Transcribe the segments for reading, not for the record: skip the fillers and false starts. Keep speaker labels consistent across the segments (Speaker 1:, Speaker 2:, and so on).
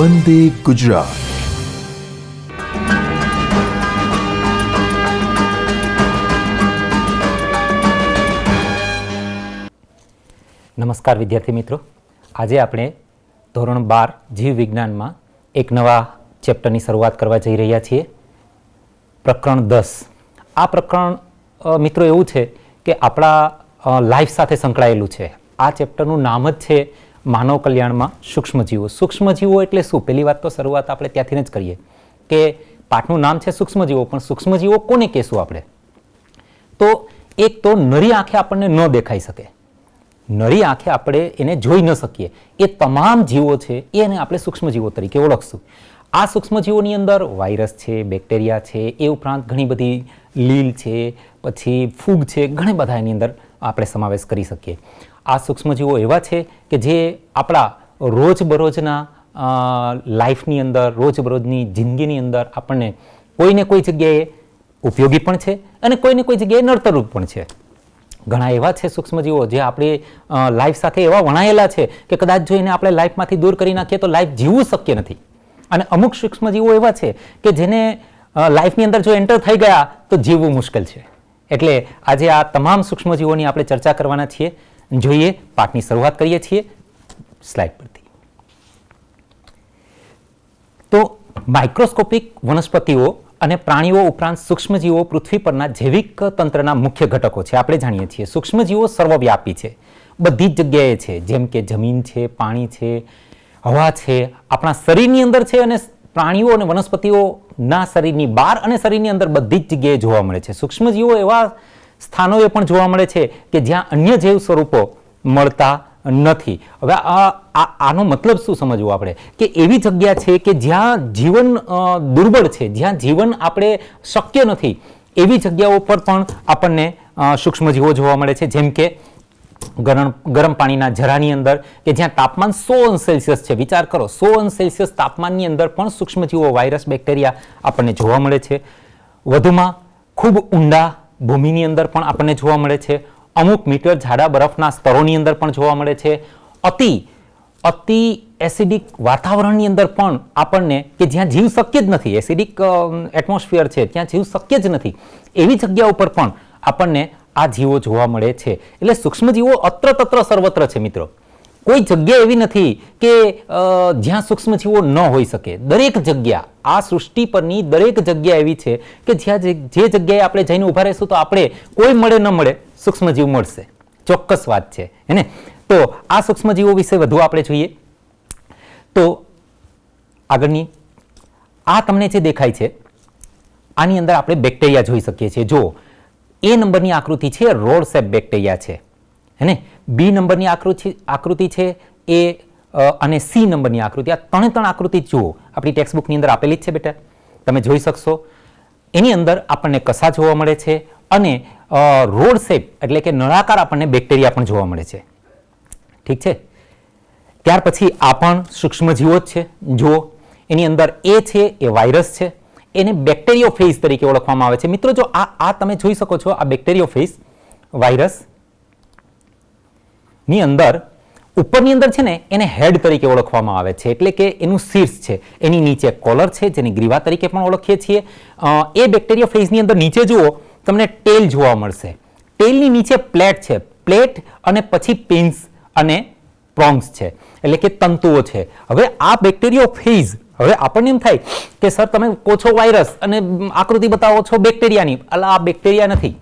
Speaker 1: વંદે ગુજરાત.
Speaker 2: નમસ્કાર વિદ્યાર્થી મિત્રો, આજે આપણે ધોરણ 12 જીવ વિજ્ઞાનમાં એક નવા ચેપ્ટરની શરૂઆત કરવા જઈ રહ્યા છીએ. પ્રકરણ 10. આ પ્રકરણ મિત્રો એવું છે કે આપણા લાઈફ સાથે સંકળાયેલું છે. આ ચેપ્ટરનું નામ જ છે માનવ કલ્યાણમાં સૂક્ષ્મજીવો. સૂક્ષ્મજીવો એટલે શું? પહેલી વાત તો શરૂઆત આપણે ત્યાંથી જ કરીએ કે પાઠનું નામ છે સૂક્ષ્મજીવો, પણ સૂક્ષ્મજીવો કોને કહેશું આપણે? તો એક તો નરી આંખે આપણને ન દેખાઈ શકે, નરી આંખે આપણે એને જોઈ ન શકીએ, એ તમામ જીવો છે એને આપણે સૂક્ષ્મજીવો તરીકે ઓળખશું. આ સૂક્ષ્મજીવોની અંદર વાયરસ છે, બેક્ટેરિયા છે, એ ઉપરાંત ઘણી બધી લીલ છે, પછી ફૂગ છે, ઘણા બધા એની અંદર આપણે સમાવેશ કરી શકીએ. આ સૂક્ષ્મજીવો એવા છે કે જે આપણા રોજબરોજના લાઈફની અંદર, રોજબરોજની જિંદગીની અંદર આપણને કોઈને કોઈ જગ્યાએ ઉપયોગી પણ છે અને કોઈને કોઈ જગ્યાએ નડતરરૂપ પણ છે. ઘણા એવા છે સૂક્ષ્મજીવો જે આપણી લાઈફ સાથે એવા વણાયેલા છે કે કદાચ જો એને આપણે લાઈફમાંથી દૂર કરી નાખીએ તો લાઈફ જીવવું શક્ય નથી. અને અમુક સૂક્ષ્મજીવો એવા છે કે જેને લાઈફની અંદર જો એન્ટર થઈ ગયા તો જીવવું મુશ્કેલ છે. એટલે આજે આ તમામ સૂક્ષ્મજીવોની આપણે ચર્ચા કરવાના છીએ. જોઈએ, પાઠની શરૂઆત કરીએ છીએ સ્લાઇડ પરથી. તો માઇક્રોસ્કોપિક વનસ્પતિઓ અને પ્રાણીઓ ઉપરાંત સૂક્ષ્મજીવો પૃથ્વી પરના જૈવિક તંત્રના મુખ્ય ઘટકો છે. આપણે જાણીએ છીએ સૂક્ષ્મજીવો સર્વવ્યાપી છે, બધી જ જગ્યાએ છે. જેમ કે જમીન છે, પાણી છે, હવા છે, આપણા શરીરની અંદર છે, અને પ્રાણીઓ અને વનસ્પતિઓના શરીરની બહાર અને શરીરની અંદર બધી જ જગ્યાએ જોવા મળે છે. સૂક્ષ્મજીવો એવા સ્થાનોએ પણ જોવા મળે છે કે જ્યાં અન્ય જૈવ સ્વરૂપો મળતા નથી. હવે આનો મતલબ શું સમજવું આપણે? કે એવી જગ્યા છે કે જ્યાં જીવન દુર્બળ છે, જ્યાં જીવન આપણે શક્ય નથી, એવી જગ્યાઓ પર પણ આપણને સૂક્ષ્મજીવો જોવા મળે છે. જેમ કે ગરમ પાણીના ઝરાની અંદર કે જ્યાં તાપમાન 100 અંશ સેલ્સિયસ છે. વિચાર કરો, 100 અંશ સેલ્સિયસ તાપમાનની અંદર પણ સૂક્ષ્મજીવો, વાયરસ, બેક્ટેરિયા આપણને જોવા મળે છે. વધુમાં ખૂબ ઊંડા ભૂમિની અંદર પણ આપણને જોવા મળે છે. અમુક મીટર જાડા બરફના સ્તરોની અંદર પણ જોવા મળે છે. અતિ એસિડિક વાતાવરણની અંદર પણ આપણને, કે જ્યાં જીવ શક્ય જ નથી, એસિડિક એટમોસ્ફિયર છે, ત્યાં જીવ શક્ય જ નથી, એવી જગ્યા ઉપર પણ આપણને આ જીવો જોવા મળે છે. એટલે સૂક્ષ્મજીવો અત્ર તત્ર સર્વત્ર છે મિત્રો. કોઈ જગ્યા એવી નથી કે જ્યાં સૂક્ષ્મજીવો ન હોઈ શકે. દરેક જગ્યા, આ સૃષ્ટિ પરની દરેક જગ્યા એવી છે કે જ્યાં જે જગ્યાએ આપણે જઈને ઊભા રહીશું તો આપણે કોઈ મળે ન મળે સૂક્ષ્મજીવ મળશે. ચોક્કસ વાત છે એને. તો આ સૂક્ષ્મજીવો વિશે વધુ આપણે જોઈએ તો આગળની આ તમને જે દેખાય છે આની અંદર આપણે બેક્ટેરિયા જોઈ શકીએ છીએ. જો એ નંબરની આકૃતિ છે રોડ શેપ બેક્ટેરિયા છે, હેને. બી નંબરની આકૃતિ છે એ, અને સી નંબરની આકૃતિ, આ ત્રણ આકૃતિ જુઓ, આપણી ટેક્સ્ટ બુકની અંદર આપેલી જ છે બેટા, તમે જોઈ શકશો. એની અંદર આપણને કસા જોવા મળે છે અને રોડ શેપ એટલે કે નળાકાર આપણને બેક્ટેરિયા પણ જોવા મળે છે. ઠીક છે. ત્યાર પછી આ પણ સૂક્ષ્મજીવો જ છે. જુઓ, એની અંદર એ છે એ વાયરસ છે, એને બેક્ટેરિયોફેજ તરીકે ઓળખવામાં આવે છે. મિત્રો જો આ તમે જોઈ શકો છો, આ બેક્ટેરિયોફેજ વાયરસ ની અંદર ઉપરની અંદર છે ને એને હેડ તરીકે ઓળખવામાં આવે છે, એટલે કે એનું શીર્ષ છે. એની નીચે કોલર છે જેને ગ્રીવા તરીકે પણ ઓળખીએ છીએ. એ બેક્ટેરિયોફેજની અંદર નીચે જુઓ તમને ટેલ જોવા મળશે. ટેલની નીચે પ્લેટ છે, પ્લેટ અને પછી પિન્સ અને પ્રોંગ્સ છે, એટલે કે તંતુઓ છે. હવે આ બેક્ટેરિયોફેજ, હવે આપણને એમ થાય કે સર તમે કહો છો વાયરસ અને આકૃતિ બતાવો છો બેક્ટેરિયાની. આ બેક્ટેરિયા નથી,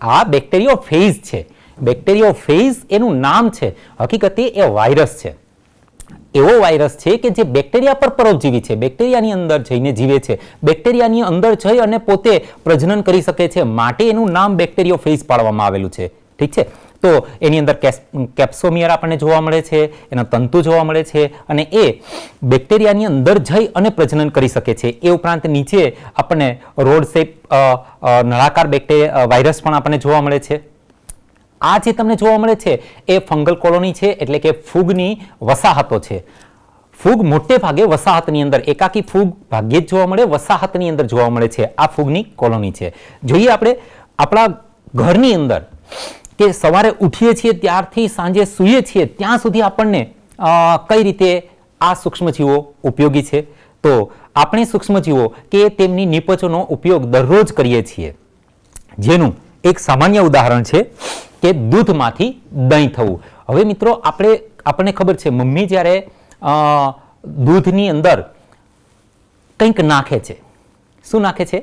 Speaker 2: આ બેક્ટેરિયોફેજ છે. બેક્ટેરિયોફેજ એનું નામ છે, હકીકતે એ વાયરસ છે. એવો વાયરસ છે કે જે બેક્ટેરિયા પર પરોપજીવી છે, બેક્ટેરિયાની અંદર જઈને જીવે છે, બેક્ટેરિયાની અંદર જઈ અને પોતે પ્રજનન કરી શકે છે, માટે એનું નામ બેક્ટેરિયોફેજ પાડવામાં આવેલું છે. ઠીક છે. તો એની અંદર કેપ્સોમિયર આપણને જોવા મળે છે, એના તંતુ જોવા મળે છે, અને એ બેક્ટેરિયાની અંદર જઈ અને પ્રજનન કરી શકે છે. એ ઉપરાંત નીચે આપણને રોડ શેપ નળાકાર વાયરસ પણ આપણને જોવા મળે છે. આ જે તમને જોવા મળે છે એ ફંગલ કોલોની છે, એટલે કે ફૂગની વસાહતો છે. ફૂગ મોટે ભાગે વસાહતની અંદર, એકાકી ફૂગ ભાગ્યે જ જોવા મળે, વસાહતની અંદર જોવા મળે છે. આ ફૂગની કોલોની છે. જોઈએ આપણે આપણા ઘરની અંદર કે સવારે ઉઠીએ છીએ ત્યારથી સાંજે સૂઈએ છીએ ત્યાં સુધી આપણને કઈ રીતે આ સૂક્ષ્મજીવો ઉપયોગી છે? તો આપણે સૂક્ષ્મજીવો કે તેમની નિપજોનો ઉપયોગ દરરોજ કરીએ છીએ, જેનું એક સામાન્ય ઉદાહરણ છે કે દૂધમાંથી દહીં થવું. હવે મિત્રો આપણને ખબર છે, મમ્મી જ્યારે દૂધની અંદર કંઈક નાખે છે, શું નાખે છે?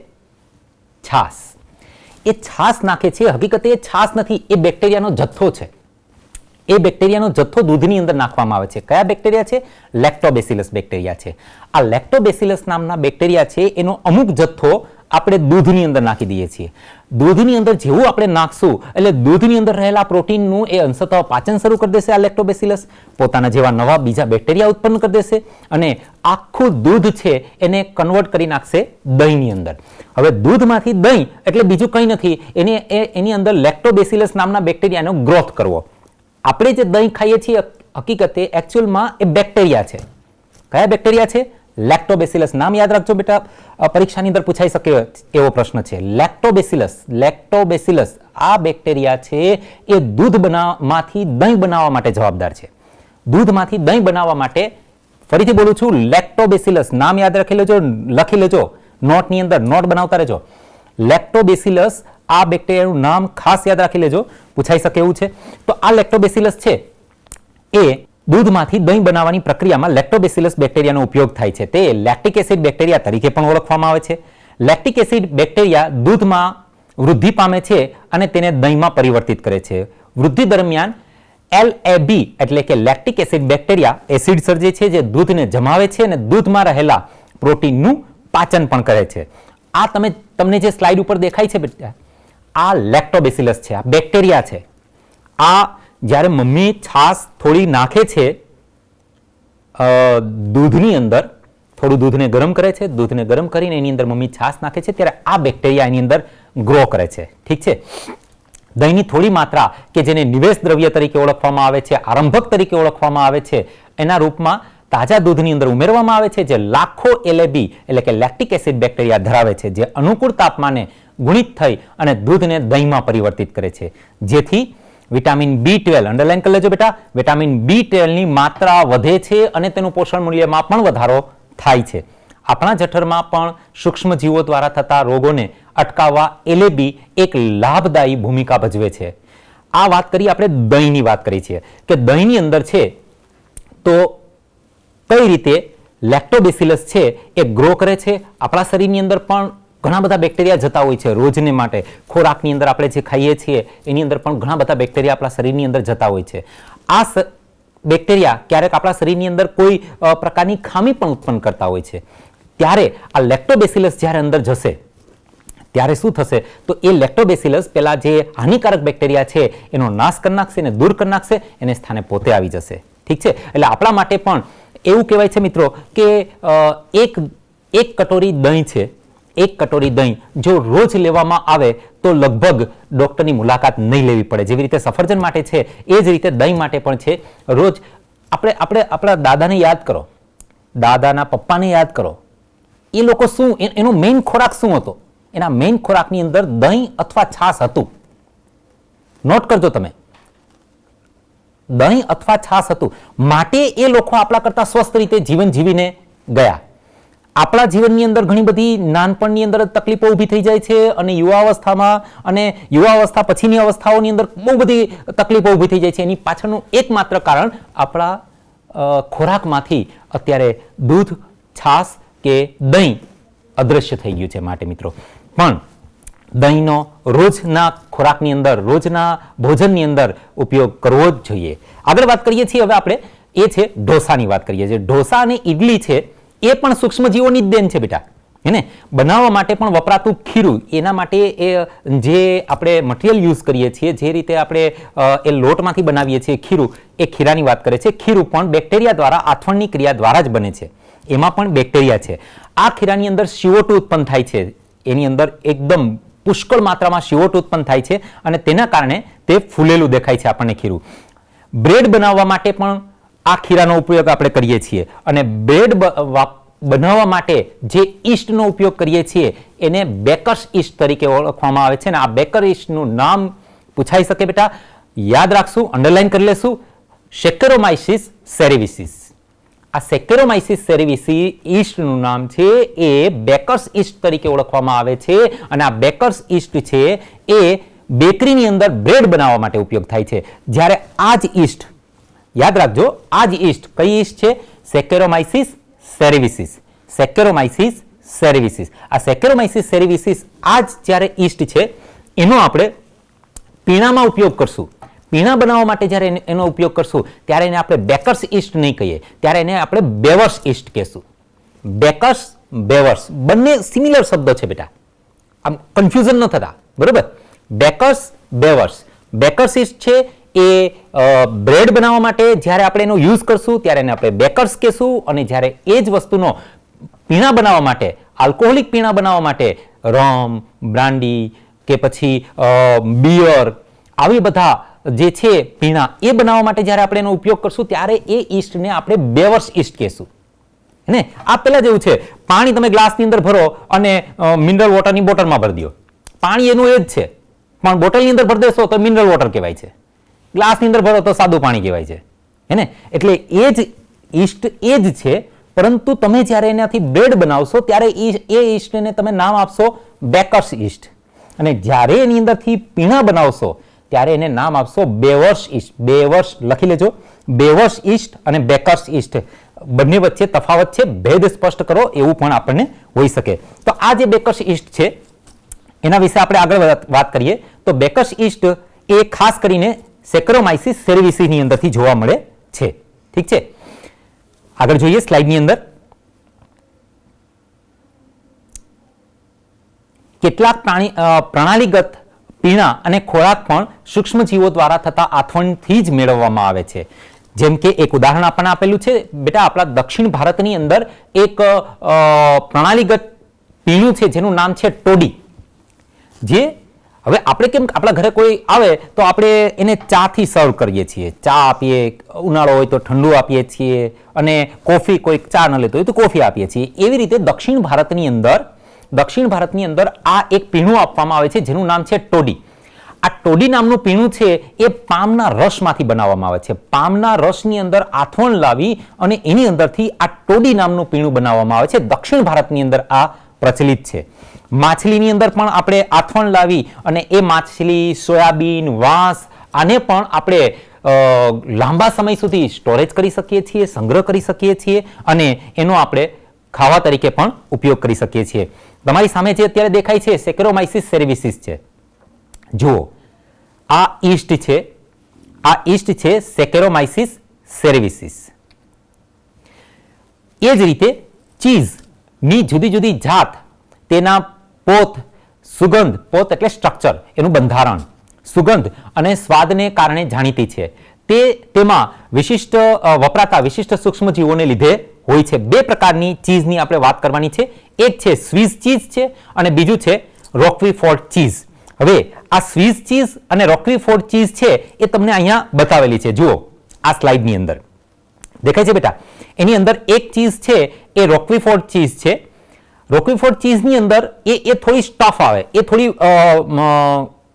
Speaker 2: છાશ. એ છાશ નાખે છે, હકીકતે એ છાશ નથી, એ બેક્ટેરિયાનો જથ્થો છે. એ બેક્ટેરિયાનો જથ્થો દૂધની અંદર નાખવામાં આવે છે. કયા બેક્ટેરિયા છે? લેક્ટોબેસિલસ બેક્ટેરિયા છે. આ લેક્ટોબેસિલસ નામના બેક્ટેરિયા છે, એનો અમુક જથ્થો આપણે દૂધની અંદર નાખી દઈએ છીએ. દૂધની અંદર જેવું આપણે નાખશું એટલે દૂધની અંદર રહેલા પ્રોટીનનું એ અંશતઃ પાચન શરૂ કરી દેશે. આ લેક્ટોબેસિલસ પોતાના જેવા નવા બીજા બેક્ટેરિયા ઉત્પન્ન કરી દેશે અને આખું દૂધ છે એને કન્વર્ટ કરી નાખશે દહીંની અંદર. હવે દૂધમાંથી દહીં એટલે બીજું કંઈ નથી, એની અંદર લેક્ટોબેસિલસ નામના બેક્ટેરિયાનો ગ્રોથ કરવો. આપણે જે દહીં ખાઈએ છીએ હકીકતે એકચ્યુઅલમાં એ બેક્ટેરિયા છે. કયા બેક્ટેરિયા છે? લેક્ટોબેસિલસ. નામ યાદ રાખજો બેટા, પરીક્ષાની અંદર પૂછાઈ શકે એવો પ્રશ્ન છે. લેક્ટોબેસિલસ આ બેક્ટેરિયા છે એ માંથી દહીં બનાવવા માટે જવાબદાર છે. દૂધમાંથી દહીં બનાવવા માટે, ફરીથી બોલું છું, લેક્ટોબેસિલસ નામ યાદ રાખી લેજો, લખી લેજો નોટની અંદર, નોટ બનાવતા રહેજો. લેક્ટોબેસિલસ આ બેક્ટેરિયાનું નામ ખાસ યાદ રાખી લેજો, પૂછાઈ શકે એવું છે. તો આ લેક્ટોબેસિલસ છે એ દૂધમાંથી દહીં બનાવવાની પ્રક્રિયામાં લેક્ટોબેસિલસ બેક્ટેરિયાનો ઉપયોગ થાય છે. તે લેક્ટિક એસિડ બેક્ટેરિયા તરીકે પણ ઓળખવામાં આવે છે. લેક્ટિક એસિડ બેક્ટેરિયા દૂધમાં વૃદ્ધિ પામે છે અને તેને દહીંમાં પરિવર્તિત કરે છે. વૃદ્ધિ દરમિયાન LAB એટલે કે લેક્ટિક એસિડ બેક્ટેરિયા એસિડ સર્જે છે, જે દૂધને જમાવે છે અને દૂધમાં રહેલા પ્રોટીનનું પાચન પણ કરે છે. આ તમને જે સ્લાઇડ ઉપર દેખાય છે બેટા, આ લેક્ટોબેસિલસ છે, આ બેક્ટેરિયા છે. આ જ્યારે મમ્મી છાશ થોડી નાખે છે દૂધની અંદર, થોડું દૂધને ગરમ કરે છે, દૂધને ગરમ કરીને એની અંદર મમ્મી છાશ નાખે છે, ત્યારે આ બેક્ટેરિયા એની અંદર ગ્રો કરે છે. ઠીક છે. દહીંની થોડી માત્રા કે જેને નિવેશ દ્રવ્ય તરીકે ઓળખવામાં આવે છે, આરંભક તરીકે ઓળખવામાં આવે છે, એના રૂપમાં તાજા દૂધની અંદર ઉમેરવામાં આવે છે, જે લાખો LAB એટલે કે લેક્ટિક એસિડ બેક્ટેરિયા ધરાવે છે, જે અનુકૂળ તાપમાને ગુણિત થઈ અને દૂધને દહીંમાં પરિવર્તિત કરે છે, જેથી વિટામિન B12, અંડરલાઈન કરી લેજો બેટા, વિટામિન B12 ની માત્રા વધે છે અને તેનું પોષણ મૂલ્યમાં પણ વધારો થાય છે. આપણા જઠરમાં પણ સૂક્ષ્મજીવો દ્વારા થતા રોગોને અટકાવવા LAB એક લાભદાયી ભૂમિકા ભજવે છે. આ વાત કરી આપણે દહીંની વાત કરી છે કે દહીંની અંદર છે તો કઈ રીતે લેક્ટોબેસિલસ છે એ ગ્રો કરે છે. આપણા શરીરની અંદર પણ ઘણા બધા બેક્ટેરિયા જતા હોય છે રોજને માટે. ખોરાકની અંદર આપણે જે ખાઈએ છીએ એની અંદર પણ ઘણા બધા બેક્ટેરિયા આપણા શરીરની અંદર જતા હોય છે. આ બેક્ટેરિયા ક્યારેક આપણા શરીરની અંદર કોઈ પ્રકારની ખામી પણ ઉત્પન્ન કરતા હોય છે. ત્યારે આ લેક્ટોબેસિલસ જ્યારે અંદર જશે ત્યારે શું થશે? તો એ લેક્ટોબેસિલસ પેલા જે હાનિકારક બેક્ટેરિયા છે એનો નાશ કરી નાખશે અને દૂર કરી નાખશે, એને સ્થાને પોતે આવી જશે. ઠીક છે. એટલે આપણા માટે પણ એવું કહેવાય છે મિત્રો કે એક કટોરી દહીં છે, એક કટોરી દહીં જો રોજ લેવામાં આવે તો લગભગ ડોક્ટરની મુલાકાત નહીં લેવી પડે. જેવી રીતે સફરજન માટે છે એ જ રીતે દહીં માટે પણ છે. રોજ આપણે આપણા દાદાને યાદ કરો, દાદાના પપ્પાને યાદ કરો, એ લોકો શું, એનો મેઇન ખોરાક શું હતો? એના મેઇન ખોરાકની અંદર દહીં અથવા છાશ હતું. નોટ કરજો તમે, દહીં અથવા છાશ હતું. માટે એ લોકો આપણા કરતા સ્વસ્થ રીતે જીવન જીવીને ગયા. આપણા જીવનની અંદર ઘણી બધી નાનપણની અંદર તકલીફો ઊભી થઈ જાય છે અને યુવાવસ્થામાં અને યુવાવસ્થા પછીની અવસ્થાઓની અંદર બહુ બધી તકલીફો ઊભી થઈ જાય છે. એની પાછળનું એકમાત્ર કારણ આપણા ખોરાકમાંથી અત્યારે દૂધ, છાશ કે દહીં અદૃશ્ય થઈ ગયું છે. માટે મિત્રો પણ દહીંનો રોજના ખોરાકની અંદર, રોજના ભોજનની અંદર ઉપયોગ કરવો જ જોઈએ. આગળ વાત કરીએ છીએ હવે આપણે, એ છે ઢોસાની વાત કરીએ છીએ. ઢોસા અને ઇડલી છે એ પણ સૂક્ષ્મજીવોની જ દેન છે બેટા. એને બનાવવા માટે પણ વપરાતું ખીરું, એના માટે એ જે આપણે મટીરિયલ યુઝ કરીએ છીએ, જે રીતે આપણે એ લોટમાંથી બનાવીએ છીએ ખીરું, એ ખીરાની વાત કરે છે. ખીરું પણ બેક્ટેરિયા દ્વારા, આથવણની ક્રિયા દ્વારા જ બને છે. એમાં પણ બેક્ટેરિયા છે. આ ખીરાની અંદર CO2 ઉત્પન્ન થાય છે. એની અંદર એકદમ પુષ્કળ માત્રામાં CO2 ઉત્પન્ન થાય છે અને તેના કારણે તે ફૂલેલું દેખાય છે આપણને ખીરું. બ્રેડ બનાવવા માટે પણ આ ખીરાનો ઉપયોગ આપણે કરીએ છીએ અને બ્રેડ બનાવવા માટે જે ઈસ્ટનો ઉપયોગ કરીએ છીએ એને બેકર્સ ઈસ્ટ તરીકે ઓળખવામાં આવે છે. અને આ બેકર ઈસ્ટનું નામ પૂછાઈ શકે બેટા, યાદ રાખશું, અંડરલાઈન કરી લેશું, સેક્કરોમાઇસિસ સેરેવિસિસ. આ સેકેરોમાઇસીસ સેરેવિસી ઈસ્ટનું નામ છે એ બેકર્સ ઈસ્ટ તરીકે ઓળખવામાં આવે છે અને આ બેકર્સ ઈસ્ટ છે એ બેકરીની અંદર બ્રેડ બનાવવા માટે ઉપયોગ થાય છે. જ્યારે આ જ ઈસ્ટ, યાદ રાખજો, આ જ ઈસ્ટ કઈ ઈસ્ટ છે? સેકેરોમાઇસીસ સેરેવિસીસ. સેકેરોમાઇસીસ સેરેવિસીસ. આ સેકેરોમાઇસીસ સેરેવિસીસ આ જ જ્યારે ઈસ્ટ છે એનો આપણે પીણામાં ઉપયોગ કરશું. પીણા બનાવવા માટે જ્યારે એનો ઉપયોગ કરશું ત્યારે એને આપણે બેકર્સ ઈસ્ટ નહીં કહીએ, ત્યારે એને આપણે બેવર્સ ઈસ્ટ કહેશું. બેકર્સ, બેવર્સ બંને સિમિલર શબ્દો છે બેટા, આમ કન્ફ્યુઝન ન થતા, બરોબર? બેકર્સ, બેવર્સ. બેકર્સ ઈસ્ટ છે એ બ્રેડ બનાવવા માટે જ્યારે આપણે એનો યુઝ કરશું ત્યારે એને આપણે બેકર્સ કહેશું, અને જ્યારે એ જ વસ્તુનો પીણા બનાવવા માટે, આલ્કોહોલિક પીણા બનાવવા માટે રમ, બ્રાન્ડી કે પછી બિયર, આવી બધા જે છે પીણા એ બનાવવા માટે જ્યારે આપણે એનો ઉપયોગ કરશું ત્યારે એ ઈસ્ટને આપણે બેવર્સ ઈસ્ટ કહેશું. ને આ પેલા જેવું છે, પાણી તમે ગ્લાસની અંદર ભરો અને મિનરલ વોટરની બોટલમાં ભરી દો, પાણી એનું એ જ છે, પણ બોટલની અંદર ભરી દેશો તો મિનરલ વોટર કહેવાય છે, ગ્લાસની અંદર ભરો તો સાદું પાણી કહેવાય છે. હે એટલે એ જ ઈસ્ટ એ જ છે, પરંતુ તમે જ્યારે એનાથી બ્રેડ બનાવશો ત્યારે એ ઈસ્ટને તમે નામ આપશો બેકર્સ ઈસ્ટ, અને જ્યારે એની અંદરથી પીણા બનાવશો ત્યારે એને નામ આપશો બેવર્સ ઈસ્ટ. બેવર્સ લખી લેજો, બેવર્સ ઈસ્ટ અને બેકર્સ ઈસ્ટ બંને વચ્ચે તફાવત છે, ભેદ સ્પષ્ટ કરો એવું પણ આપણને હોઈ શકે. તો આ જે બેકર્સ ઈસ્ટ છે એના વિશે આપણે આગળ વાત કરીએ તો બેકર્સ ઈસ્ટ એ ખાસ કરીને સેકેરોમાઇસીસ સેરેવિસીની અંદરથી જોવા મળે છે. ઠીક છે, આગળ જોઈએ સ્લાઇડની અંદર. કેટલાક પ્રણાલીગત પીણા અને ખોરાક પણ સૂક્ષ્મજીવો દ્વારા થતા આથવણથી જ મેળવવામાં આવે છે. જેમ કે એક ઉદાહરણ આપણને આપેલું છે બેટા, આપણા દક્ષિણ ભારતની અંદર એક પ્રણાલીગત પીણું છે જેનું નામ છે ટોડી. જે હવે આપણે કેમ આપણા ઘરે કોઈ આવે તો આપણે એને ચાથી સર્વ કરીએ છીએ, ચા આપીએ, ઉનાળો હોય તો ઠંડુ આપીએ છીએ, અને કોફી કોઈ ચા ન લેતો હોય તો કોફી આપીએ છીએ. એવી રીતે દક્ષિણ ભારતની અંદર આ એક પીણું આપવામાં આવે છે જેનું નામ છે ટોડી. આ ટોડી નામનું પીણું છે એ પામના રસમાંથી બનાવવામાં આવે છે. પામના રસની અંદર આથવણ લાવી અને એની અંદરથી આ ટોડી નામનું પીણું બનાવવામાં આવે છે. દક્ષિણ ભારતની અંદર આ પ્રચલિત છે. માછલીની અંદર પણ આપણે આથવણ લાવી અને એ માછલી, સોયાબીન, વાંસ આને પણ આપણે લાંબા સમય સુધી સ્ટોરેજ કરી શકીએ છીએ, સંગ્રહ કરી શકીએ છીએ, અને એનો આપણે ખાવા તરીકે પણ ઉપયોગ કરી શકીએ છીએ. તમારી સામે જે અત્યારે દેખાય છે સેકેરોમાઇસીસ સેરેવિસીસ છે. જુઓ, આ ઈસ્ટ છે, આ ઈસ્ટ છે સેકેરોમાઇસીસ સેરેવિસીસ. એ જ રીતે ચીઝની જુદી જુદી જાત, તેના પોત, સુગંધ, પોત એટલે સ્ટ્રક્ચર, એનું બંધારણ, સુગંધ અને સ્વાદને કારણે જાણીતી છે. તેમાં વિશિષ્ટ વપરાતા વિશિષ્ટ સૂક્ષ્મજીવોને લીધે હોય છે. બે પ્રકારની ચીઝની આપણે વાત કરવાની છે. એક છે સ્વીઝ ચીઝ છે અને બીજું છે રોક્વીફોર્ડ ચીઝ. હવે આ સ્વીઝ ચીઝ અને રોક્વીફોર્ડ ચીઝ છે એ તમને અહીંયા બતાવેલી છે. જુઓ આ સ્લાઇડની અંદર દેખાય છે બેટા. એની અંદર એક ચીઝ છે એ રોક્વીફોર્ડ ચીઝ છે. રોક્વીફોર્ડ ચીઝની અંદર એ થોડી સ્ટફ આવે, એ થોડી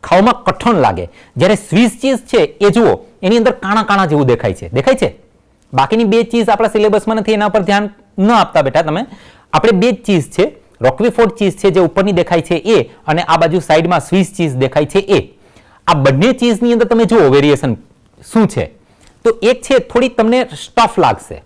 Speaker 2: ખાવામાં કઠણ લાગે. જ્યારે સ્વીઝ ચીઝ છે એ જુઓ એની અંદર કાણા કાણા જેવું દેખાય છે. દેખાય છે? બાકીની બે ચીઝ આપણા સિલેબસમાં નથી, એના પર ધ્યાન ન આપતા બેટા તમે. આપણે બે જ ચીઝ છે, રોક્વીફોર્ડ ચીઝ છે જે ઉપરની દેખાય છે એ, અને આ બાજુ સાઈડમાં સ્વીઝ ચીઝ દેખાય છે એ. આ બંને ચીઝની અંદર તમે જુઓ વેરિએશન શું છે. તો એક છે થોડી તમને સ્ટફ લાગશે,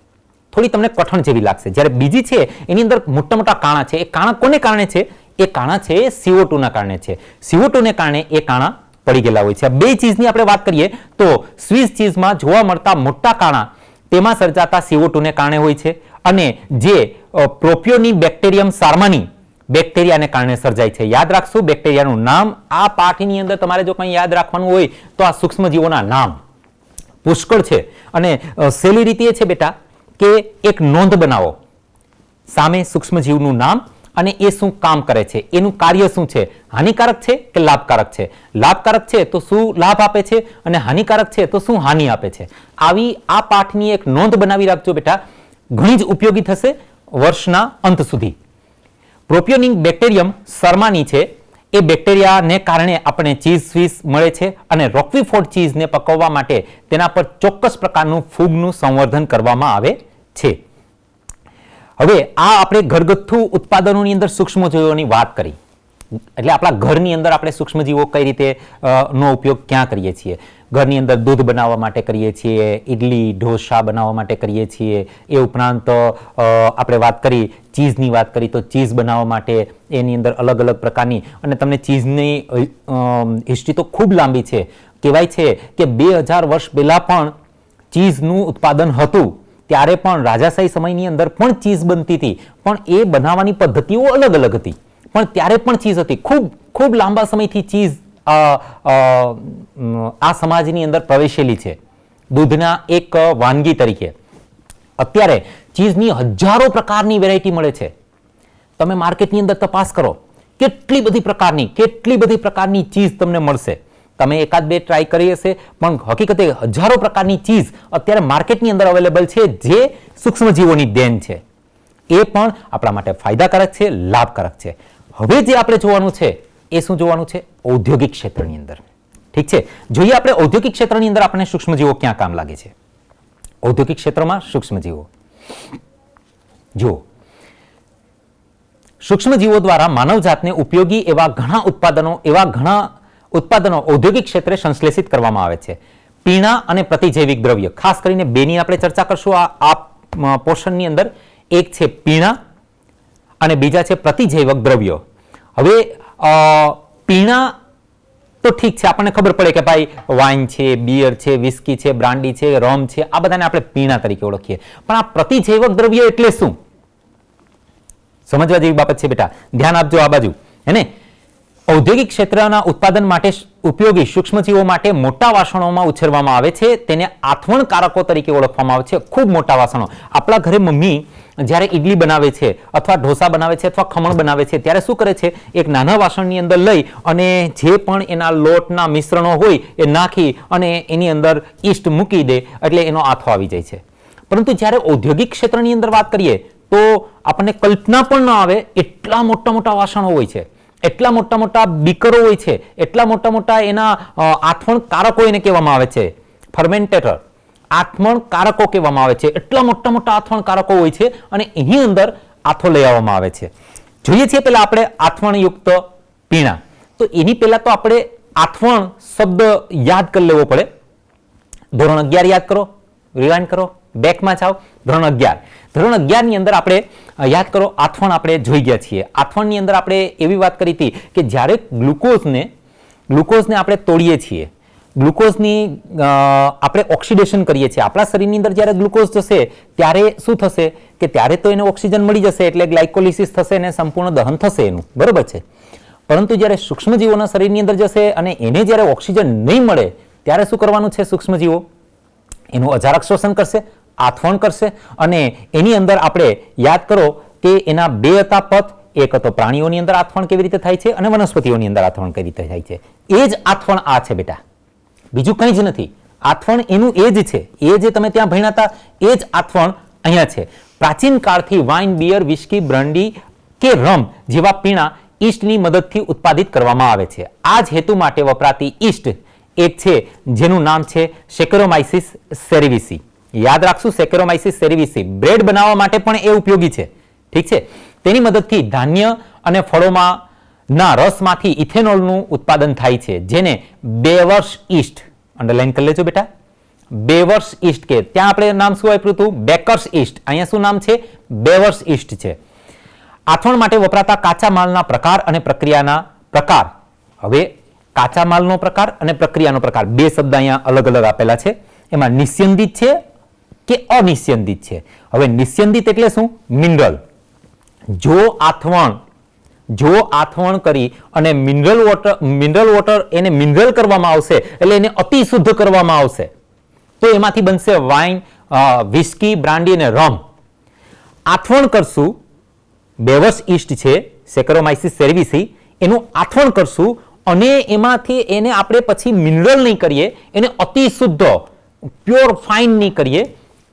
Speaker 2: થોડી તમને કઠણ જેવી લાગશે, જ્યારે બીજી છે એની અંદર મોટા મોટા કાણા છે. એ કાણા કોને કારણે છે? એ કાણા છે CO2 ના કારણે છે. CO2 ને કારણે એ કાણા પડી ગયેલા હોય છે. આ બે ચીઝની આપણે વાત કરીએ તો સ્વીઝ ચીઝમાં જોવા મળતા મોટા કાણા તેમાં સર્જાતા CO2 ને કારણે હોય છે, અને જે પ્રોપિયોની બેક્ટેરિયમ સાર્માની બેક્ટેરિયાને કારણે સર્જાય છે. યાદ રાખશું બેક્ટેરિયાનું નામ. આ પાઠની અંદર તમારે જો કંઈ યાદ રાખવાનું હોય તો આ સૂક્ષ્મજીવોના નામ પુષ્કળ છે. અને સહેલી રીતે એ છે બેટા કે એક નોંધ બનાવો સામે સૂક્ષ્મજીવનું નામ અને એ શું કામ કરે છે, એનું કાર્ય શું છે, હાનિકારક છે કે લાભકારક છે, લાભકારક છે તો શું લાભ આપે છે અને હાનિકારક છે તો શું હાનિ આપે છે. આવી આ પાઠની એક નોંધ બનાવી રાખજો બેટા, ઘણી જ ઉપયોગી થશે વર્ષના અંત સુધી. પ્રોપિયોનિક બેક્ટેરિયમ શર્માની છે એ બેક્ટેરિયાને કારણે આપણે ચીઝ સ્વીઝ મળે છે, અને રોક્વીફોર્ડ ચીઝને પકવવા માટે તેના પર ચોક્કસ પ્રકારનું ફૂગનું સંવર્ધન કરવામાં આવે છે. હવે આ આપણે ઘરગથ્થુ ઉત્પાદનોની અંદર સૂક્ષ્મજીવોની વાત કરી, એટલે આપણા ઘરની અંદર આપણે સૂક્ષ્મજીવો કઈ રીતે નો ઉપયોગ ક્યાં કરીએ છીએ? ઘરની અંદર દૂધ બનાવવા માટે કરીએ છીએ, ઇડલી ઢોસા બનાવવા માટે કરીએ છીએ. એ ઉપરાંત આપણે વાત કરી ચીઝની વાત કરી તો ચીઝ બનાવવા માટે એની અંદર અલગ અલગ પ્રકારની, અને તમને ચીઝની હિસ્ટ્રી તો ખૂબ લાંબી છે. કહેવાય છે કે 2000 વર્ષ પહેલા પણ ચીઝનું ઉત્પાદન હતું, ત્યારે પણ રાજાશાહી સમયની અંદર પણ ચીઝ બનતી હતી, પણ એ બનાવવાની પદ્ધતિઓ અલગ અલગ હતી, પણ ત્યારે પણ ચીઝ હતી. ખૂબ ખૂબ લાંબા સમયથી ચીઝ આ સમાજની અંદર પ્રવેશેલી છે દૂધના એક વાનગી તરીકે. અત્યારે ચીઝની હજારો પ્રકારની વેરાયટી મળે છે. તમે માર્કેટની અંદર તપાસ કરો, કેટલી બધી પ્રકારની ચીઝ તમને મળશે. તમે એકાદ બે ટ્રાય કરી હશે, પણ હકીકતે હજારો પ્રકારની ચીઝ અત્યારે માર્કેટની અંદર અવેલેબલ છે, જે સૂક્ષ્મજીવોની દેન છે. એ પણ આપણા માટે ફાયદાકારક છે, લાભકારક છે. હવે જે આપણે જોવાનું છે એ શું જોવાનું છે? ઔદ્યોગિક ક્ષેત્રની અંદર. ઠીક છે, જોઈએ આપણે ઔદ્યોગિક ક્ષેત્રની અંદર આપણને સૂક્ષ્મજીવો ક્યાં કામ લાગે છે. ઔદ્યોગિક ક્ષેત્રમાં સૂક્ષ્મજીવો, જો સૂક્ષ્મજીવો દ્વારા માનવજાતને ઉપયોગી એવા ઘણા ઉત્પાદનો ઔદ્યોગિક ક્ષેત્રે સંશ્લેષિત કરવામાં આવે છે. પીણા અને પ્રતિજૈવિક દ્રવ્ય, ખાસ કરીને બેની આપણે ચર્ચા કરશું આ પોર્શનની અંદર. એક છે પીણા અને બીજા છે પ્રતિજૈવક દ્રવ્યો. હવે પીણા તો ઠીક છે, આપણને ખબર પડે કે ભાઈ વાઇન છે, બિયર છે, વિસ્કી છે, બ્રાન્ડી છે, રમ છે, આ બધાને આપણે પીણા તરીકે ઓળખીએ. પણ આ પ્રતિજૈવક દ્રવ્ય એટલે શું? સમજવા જેવી બાબત છે બેટા, ધ્યાન આપજો આ બાજુ. હેને, ઔદ્યોગિક ક્ષેત્રના ઉત્પાદન માટે ઉપયોગી સૂક્ષ્મજીવો માટે મોટા વાસણોમાં ઉછેરવામાં આવે છે. તેને આથવણકારકો તરીકે ઓળખવામાં આવે છે. ખૂબ મોટા વાસણો. આપણા ઘરે મમ્મી જ્યારે ઇડલી બનાવે છે અથવા ઢોસા બનાવે છે અથવા ખમણ બનાવે છે, ત્યારે શું કરે છે? એક નાના વાસણની અંદર લઈ અને જે પણ એના લોટના મિશ્રણો હોય એ નાખી અને એની અંદર ઈસ્ટ મૂકી દે, એટલે એનો આથો આવી જાય છે. પરંતુ જ્યારે ઔદ્યોગિક ક્ષેત્રની અંદર વાત કરીએ તો આપણને કલ્પના પણ ન આવે એટલા મોટા મોટા વાસણો હોય છે, એટલા મોટા મોટા બીકરો હોય છે, એટલા મોટા મોટા એના આથવણકારકો એને કહેવામાં આવે છે, ફર્મેન્ટેટર, આથવણકારકો કહેવામાં આવે છે. એટલા મોટા મોટા આથવણકારકો હોય છે અને એની અંદર આથો લઈ આવવામાં આવે છે. જોઈએ છીએ પહેલા આપણે આથવણયુક્ત પીણા. તો એની પહેલા તો આપણે આથવણ શબ્દ યાદ કરી લેવો પડે. ધોરણ 11 યાદ કરો, રિવાઇન્ડ કરો, બેકમાં જાઓ. ધોરણ 11 ની અંદર આપણે યાદ કરો, આથવણ આપણે જોઈ ગયા છીએ. આથવણની અંદર આપણે એવી વાત કરી હતી કે જ્યારે ગ્લુકોઝને આપણે તોડીએ છીએ, ગ્લુકોઝની આપણે ઓક્સિડેશન કરીએ છીએ. આપણા શરીરની અંદર જ્યારે ગ્લુકોઝ જશે ત્યારે શું થશે કે ત્યારે તો એને ઓક્સિજન મળી જશે, એટલે ગ્લાયકોલિસિસ થશે અને સંપૂર્ણ દહન થશે એનું, બરોબર છે. પરંતુ જ્યારે સૂક્ષ્મજીવોના શરીરની અંદર જશે અને એને જ્યારે ઓક્સિજન નહીં મળે ત્યારે શું કરવાનું છે? સૂક્ષ્મજીવો એનું અજારક શોષણ કરશે, આથવણ કરશે, અને એની અંદર આપણે યાદ કરો કે એના બે હતા પથ. એક હતો પ્રાણીઓની અંદર આથવણ કેવી રીતે થાય છે અને વનસ્પતિઓની અંદર આથવણ કેવી રીતે થાય છે. એ જ આથવણ આ છે બેટા, બીજું કંઈ જ નથી. આથવણ એનું એ જ છે, એ જે તમે ત્યાં ભણ્યા હતા એ જ આથવણ અહીંયા છે. પ્રાચીન કાળથી વાઇન, બિયર, વિસ્કી, બ્રાન્ડી કે રમ જેવા પીણા ઈસ્ટની મદદથી ઉત્પાદિત કરવામાં આવે છે. આ જ હેતુ માટે વપરાતી ઈસ્ટ એક છે જેનું નામ છે સેકેરોમાઇસિસ સેરેવિસી. યાદ રાખશું, સેકેરોમાઇસિસ સેરેવિસી. બ્રેડ બનાવવા માટે પણ એ ઉપયોગી છે. ઠીક છે, તેની મદદથી ધાન્ય અને ફળોમાં ના રસમાંથી ઇથેનોલનું ઉત્પાદન થાય છે, જેને બેવર્સ ઈસ્ટ, અંડરલાઈન કરી લેજો બેટા, બેવર્સ ઈસ્ટ કે. ત્યાં આપણે નામ શું આપ્યું હતું? Baker's yeast. અહીંયા શું નામ છે? બેવર્સ ઈસ્ટ છે. આથવણ માટે વપરાતા કાચા માલના પ્રકાર અને પ્રક્રિયાના પ્રકાર. હવે કાચા માલનો પ્રકાર અને પ્રક્રિયાનો પ્રકાર, બે શબ્દ અહીંયા અલગ અલગ આપેલા છે. એમાં નિસ્યંદિત છે કે અનિસ્યંદિત છે. હવે નિસ્યંદિત એટલે શું? મિનરલ. જો આથવણ કરી અને મિનરલ વોટર એને મિનરલ કરવામાં આવશે, એટલે એને અતિ શુદ્ધ કરવામાં આવશે, તો એમાંથી બનશે વાઇન, વિસ્કી, બ્રાન્ડી અને રમ. આથવણ કરશું, બેવર્સ ઈસ્ટ છે સેકેરોમાઇસિસ સેરેવિસી, એનું આથવણ કરશું અને એમાંથી એને આપણે પછી મિનરલ નહીં કરીએ, એને અતિ શુદ્ધ પ્યોર ફાઇન નહીં કરીએ,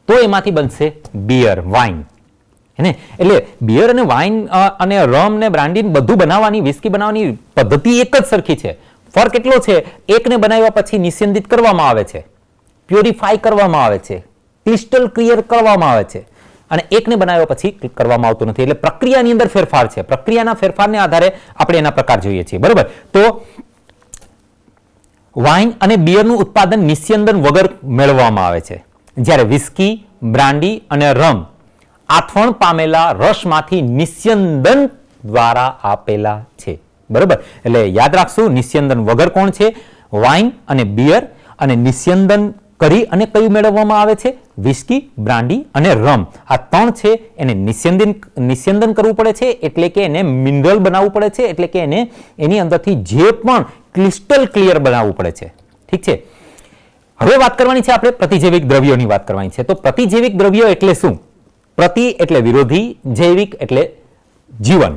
Speaker 2: તો એમાંથી બનશે બિયર, વાઇન. હે, એટલે બિયર અને વાઇન અને રમ ને બ્રાન્ડી બધું બનાવવાની, વિસ્કી બનાવવાની પદ્ધતિ એક જ સરખી છે. ફરક એટલો છે, એકને બનાવ્યા પછી નિસ્યંદિત કરવામાં આવે છે, પ્યોરિફાય કરવામાં આવે છે, ક્રિસ્ટલ ક્લિયર કરવામાં આવે છે. અને એકને બનાવ્યા પછી કરવામાં આવતું નથી. એટલે પ્રક્રિયાની અંદર ફેરફાર છે. પ્રક્રિયાના ફેરફારને આધારે આપણે એના પ્રકાર જોઈએ છીએ. બરોબર. તો વાઇન અને બિયરનું ઉત્પાદન નિસ્યંદન વગર મેળવવામાં આવે છે, જ્યારે વિસ્કી, બ્રાન્ડી અને રમ આથવણ પામેલા રસમાંથી નિસ્યંદન દ્વારા આપેલા છે. બરોબર. એટલે યાદ રાખશું, નિસ્યંદન વગર કોણ છે? વાઇન અને બિયર. અને નિસ્યંદન કરી અને કયું મેળવવામાં આવે છે? વિસ્કી, બ્રાન્ડી અને રમ. આ ત્રણ છે એને નિસ્યંદન કરવું પડે છે, એટલે કે એને મિનરલ બનાવવું પડે છે, એટલે કે એને એની અંદરથી જે પણ ક્રિસ્ટલ ક્લિયર બનાવવું પડે છે. ઠીક છે. હવે વાત કરવાની છે આપણે પ્રતિજૈવિક દ્રવ્યોની વાત કરવાની છે. તો પ્રતિજૈવિક દ્રવ્યો એટલે શું? પ્રતિ એટલે વિરોધી, જૈવિક એટલે જીવન.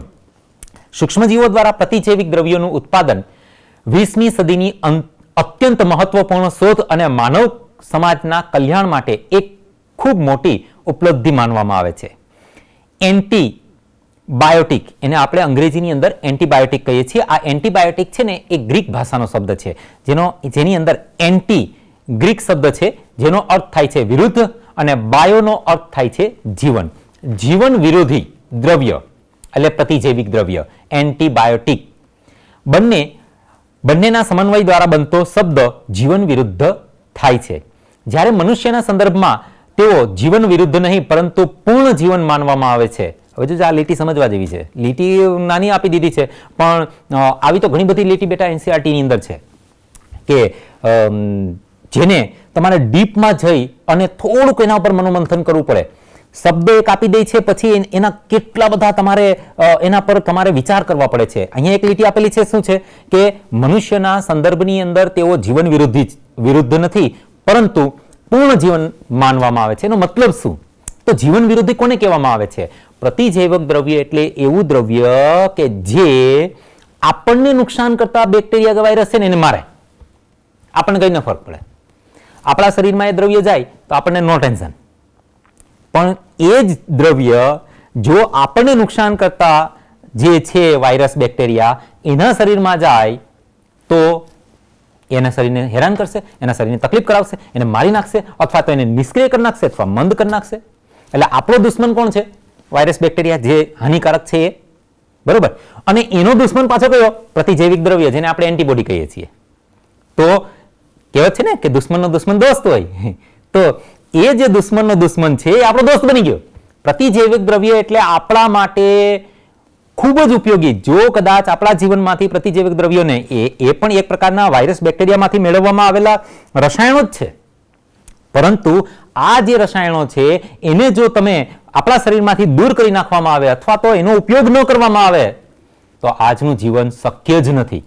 Speaker 2: સૂક્ષ્મજીવો દ્વારા પ્રતિજૈવિક દ્રવ્યોનું ઉત્પાદન 20મી સદીની અત્યંત મહત્વપૂર્ણ શોધ અને માનવ સમાજના કલ્યાણ માટે એક ખૂબ મોટી ઉપલબ્ધિ માનવામાં આવે છે. એન્ટીબાયોટિક, એને આપણે અંગ્રેજીની અંદર એન્ટીબાયોટિક કહીએ છીએ. આ એન્ટીબાયોટિક છે ને એ ગ્રીક ભાષાનો શબ્દ છે, જેની અંદર એન્ટી ગ્રીક શબ્દ છે, જેનો અર્થ થાય છે વિરુદ્ધ, અને બાયોનો અર્થ થાય છે જીવન. જીવન વિરોધી દ્રવ્ય એટલે પ્રતિજૈવિક દ્રવ્ય, એન્ટીબાયોટિક. બંનેના સમન્વય દ્વારા બનતો શબ્દ જીવન વિરુદ્ધ થાય છે. જ્યારે મનુષ્યના સંદર્ભમાં તેઓ જીવન વિરુદ્ધ નહીં પરંતુ પૂર્ણ જીવન માનવામાં આવે છે. હવે જો આ લીટી સમજવા જેવી છે. લીટી નાની આપી દીધી છે, પણ આવી તો ઘણી બધી લીટી બેટા એનસીઆરટી ની અંદર છે કે જેને તમારે ડીપમાં જઈ અને થોડુંક એના ઉપર મનોમંથન કરવું પડે. શબ્દ એક આપી દે છે, પછી એના કેટલા બધા તમારે એના પર તમારે વિચાર કરવા પડે છે. અહીંયા એક લીટી આપેલી છે, શું છે કે મનુષ્યના સંદર્ભની અંદર તેઓ જીવન વિરુદ્ધ નથી પરંતુ પૂર્ણ જીવન માનવામાં આવે છે. એનો મતલબ શું? તો જીવન વિરોધી કોને કહેવામાં આવે છે? પ્રતિજૈવિક દ્રવ્ય એટલે એવું દ્રવ્ય કે જે આપણને નુકસાન કરતા બેક્ટેરિયા કે વાયરસ છે ને એને મારે. આપણને કઈ ન ફરક પડે. આપણા શરીરમાં એ દ્રવ્ય જાય તો આપણને નો ટેન્શન, પણ એ જ દ્રવ્ય જો આપણને નુકસાન કરતા જે છે વાયરસ, બેક્ટેરિયા એના શરીરમાં જાય તો એના શરીરને હેરાન કરશે, એના શરીરને તકલીફ કરાવશે, એને મારી નાખશે, અથવા તો એને નિષ્ક્રિય કરી નાખશે, અથવા મંદ કરી નાખશે. એટલે આપણો દુશ્મન કોણ છે? વાયરસ, બેક્ટેરિયા, જે હાનિકારક છે એ. બરોબર. અને એનો દુશ્મન પાછો કયો? પ્રતિજૈવિક દ્રવ્ય, જેને આપણે એન્ટીબોડી કહીએ છીએ. તો કહેવત છે ને કે દુશ્મનનો દુશ્મન દોસ્ત હોય. તો એ જે દુશ્મનનો દુશ્મન છે એ આપણો દોસ્ત બની ગયો. પ્રતિજૈવિક દ્રવ્ય એટલે આપણા માટે ખૂબ જ ઉપયોગી. જો કદાચ આપણા જીવનમાંથી પ્રતિજૈવિક દ્રવ્યોને એ પણ એક પ્રકારના વાયરસ, બેક્ટેરિયામાંથી મેળવવામાં આવેલા રસાયણો જ છે, પરંતુ આ જે રસાયણો છે એને જો તમે આપણા શરીરમાંથી દૂર કરી નાખવામાં આવે અથવા તો એનો ઉપયોગ ન કરવામાં આવે તો આજનું જીવન શક્ય જ નથી.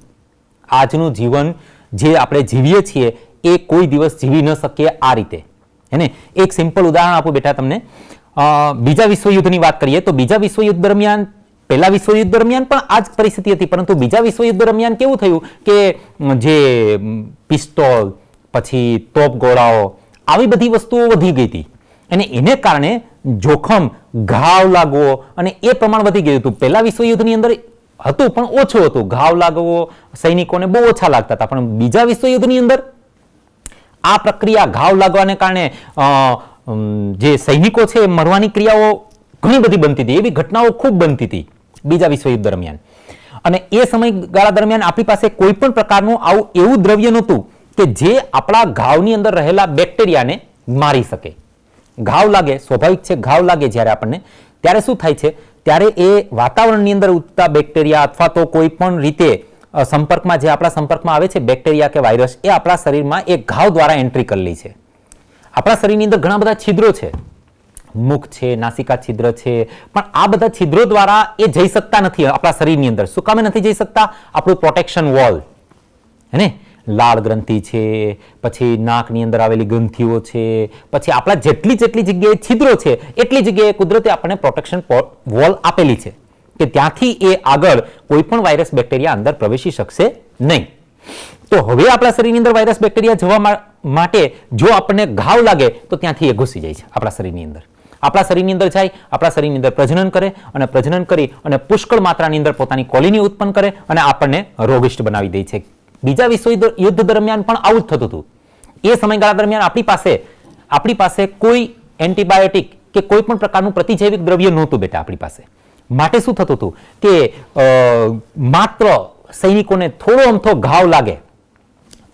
Speaker 2: આજનું જીવન જે આપણે જીવીએ છીએ એ કોઈ દિવસ જીવી ન શકીએ આ રીતે. એને એક સિમ્પલ ઉદાહરણ આપું બેટા તમને. બીજા વિશ્વયુદ્ધની વાત કરીએ તો બીજા વિશ્વયુદ્ધ દરમિયાન, પહેલા વિશ્વયુદ્ધ દરમિયાન પણ આ જ પરિસ્થિતિ હતી, પરંતુ બીજા વિશ્વયુદ્ધ દરમિયાન કેવું થયું કે જે પિસ્તોલ, પછી તોપ ગોળાઓ, આવી બધી વસ્તુઓ વધી ગઈ હતી અને એને કારણે જોખમ, ઘાવ લાગવો અને એ પ્રમાણ વધી ગયું હતું. પહેલા વિશ્વયુદ્ધની અંદર હતું પણ ઓછું હતું, ઘાવ લાગવો સૈનિકોને બહુ ઓછા લાગતા હતા, પણ બીજા વિશ્વયુદ્ધની અંદર આ પ્રક્રિયા, ઘાવ લાગવાને કારણે જે સૈનિકો છે એ મરવાની ક્રિયાઓ ઘણી બધી બનતી હતી. એવી ઘટનાઓ ખૂબ બનતી હતી બીજા વિશ્વયુદ્ધ દરમિયાન. અને એ સમયગાળા દરમિયાન આપણી પાસે કોઈ પણ પ્રકારનું આવું એવું દ્રવ્ય નહોતું કે જે આપણા ઘાવની અંદર રહેલા બેક્ટેરિયાને મારી શકે. ઘાવ લાગે, સ્વાભાવિક છે, ઘાવ લાગે જ્યારે આપણને, ત્યારે શું થાય છે? ત્યારે એ વાતાવરણની અંદર ઉગતા બેક્ટેરિયા અથવા તો કોઈ પણ રીતે સંપર્કમાં, જે આપણા સંપર્કમાં આવે છે બેક્ટેરિયા કે વાયરસ, એ આપણા શરીરમાં એક ઘાવ દ્વારા એન્ટ્રી કરી લે છે. આપણા શરીરની અંદર ઘણા બધા છિદ્રો છે, મુખ છે, નાસિકા છિદ્ર છે, પણ આ બધા છિદ્રો દ્વારા એ જઈ શકતા નથી આપણા શરીરની અંદર. શું કામે નથી જઈ શકતા? આપણું પ્રોટેક્શન વોલ, હે ને, લાળ ગ્રંથિ છે, પછી નાકની અંદર આવેલી ગ્રંથિઓ છે, પછી આપણા જેટલી જગ્યાએ છિદ્રો છે એટલી જગ્યાએ કુદરતે આપણને પ્રોટેક્શન વોલ આપેલી છે કે ત્યાંથી એ આગળ કોઈ પણ વાયરસ, બેક્ટેરિયા અંદર પ્રવેશી શકશે નહીં. તો હવે આપણા શરીરની અંદર વાયરસ, બેક્ટેરિયા જવા માટે જો આપણને ઘાવ લાગે તો ત્યાંથી એ ઘૂસી જાય છે આપણા શરીરની અંદર. આપણા શરીરની અંદર જાય, આપણા શરીરની અંદર પ્રજનન કરે અને પ્રજનન કરી અને પુષ્કળ માત્રાની અંદર પોતાની કોલોની ઉત્પન્ન કરે અને આપણને રોગિષ્ટ બનાવી દે છે. બીજા વિશ્વયુદ્ધ દરમિયાન પણ આવું જ થતું હતું. એ સમયગાળા દરમિયાન આપણી પાસે કોઈ એન્ટીબાયોટિક કે કોઈ પણ પ્રકારનું પ્રતિજૈવિક દ્રવ્ય નહોતું બેટા આપણી પાસે. માટે શું થતું હતું કે માત્ર સૈનિકોને થોડો અમથો ઘાવ લાગે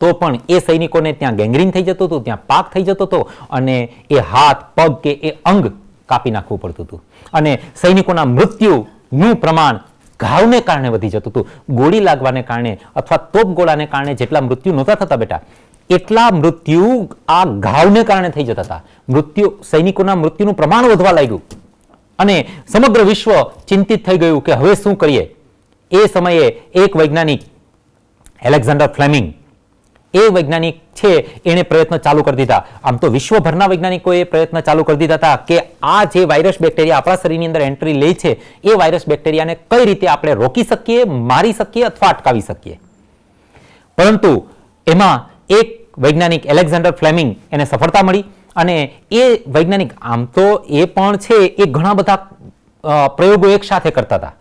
Speaker 2: તો પણ એ સૈનિકોને ત્યાં ગેંગ્રીન થઈ જતું હતું, ત્યાં પાક થઈ જતો હતો અને એ હાથ પગ કે એ અંગ કાપી નાખવું પડતું હતું અને સૈનિકોના મૃત્યુનું પ્રમાણ ઘાવને કારણે વધી જતું હતું. ગોળી લાગવાને કારણે અથવા તોપગોળાને કારણે જેટલા મૃત્યુ નહોતા થતા બેટા, એટલા મૃત્યુ આ ઘાવને કારણે થઈ જતા હતા. સૈનિકોના મૃત્યુનું પ્રમાણ વધવા લાગ્યું અને સમગ્ર વિશ્વ ચિંતિત થઈ ગયું કે હવે શું કરીએ. એ સમયે એક વૈજ્ઞાનિક એલેક્ઝાન્ડર ફ્લેમિંગ, એ વૈજ્ઞાનિક છે એણે પ્રયત્ન ચાલુ કરી દીધા. આમ તો વિશ્વભરના વૈજ્ઞાનિકોએ પ્રયત્ન ચાલુ કરી દીધા હતા કે આ જે વાયરસ બેક્ટેરિયા આપણા શરીરની અંદર એન્ટ્રી લે છે એ વાયરસ બેક્ટેરિયાને કઈ રીતે આપણે રોકી શકીએ, મારી શકીએ અથવા અટકાવી શકીએ. પરંતુ એમાં એક વૈજ્ઞાનિક એલેક્ઝાન્ડર ફ્લેમિંગ એને સફળતા મળી અને એ વૈજ્ઞાનિક આમ તો એ પણ છે એ ઘણા બધા પ્રયોગો એક સાથે કરતા હતા.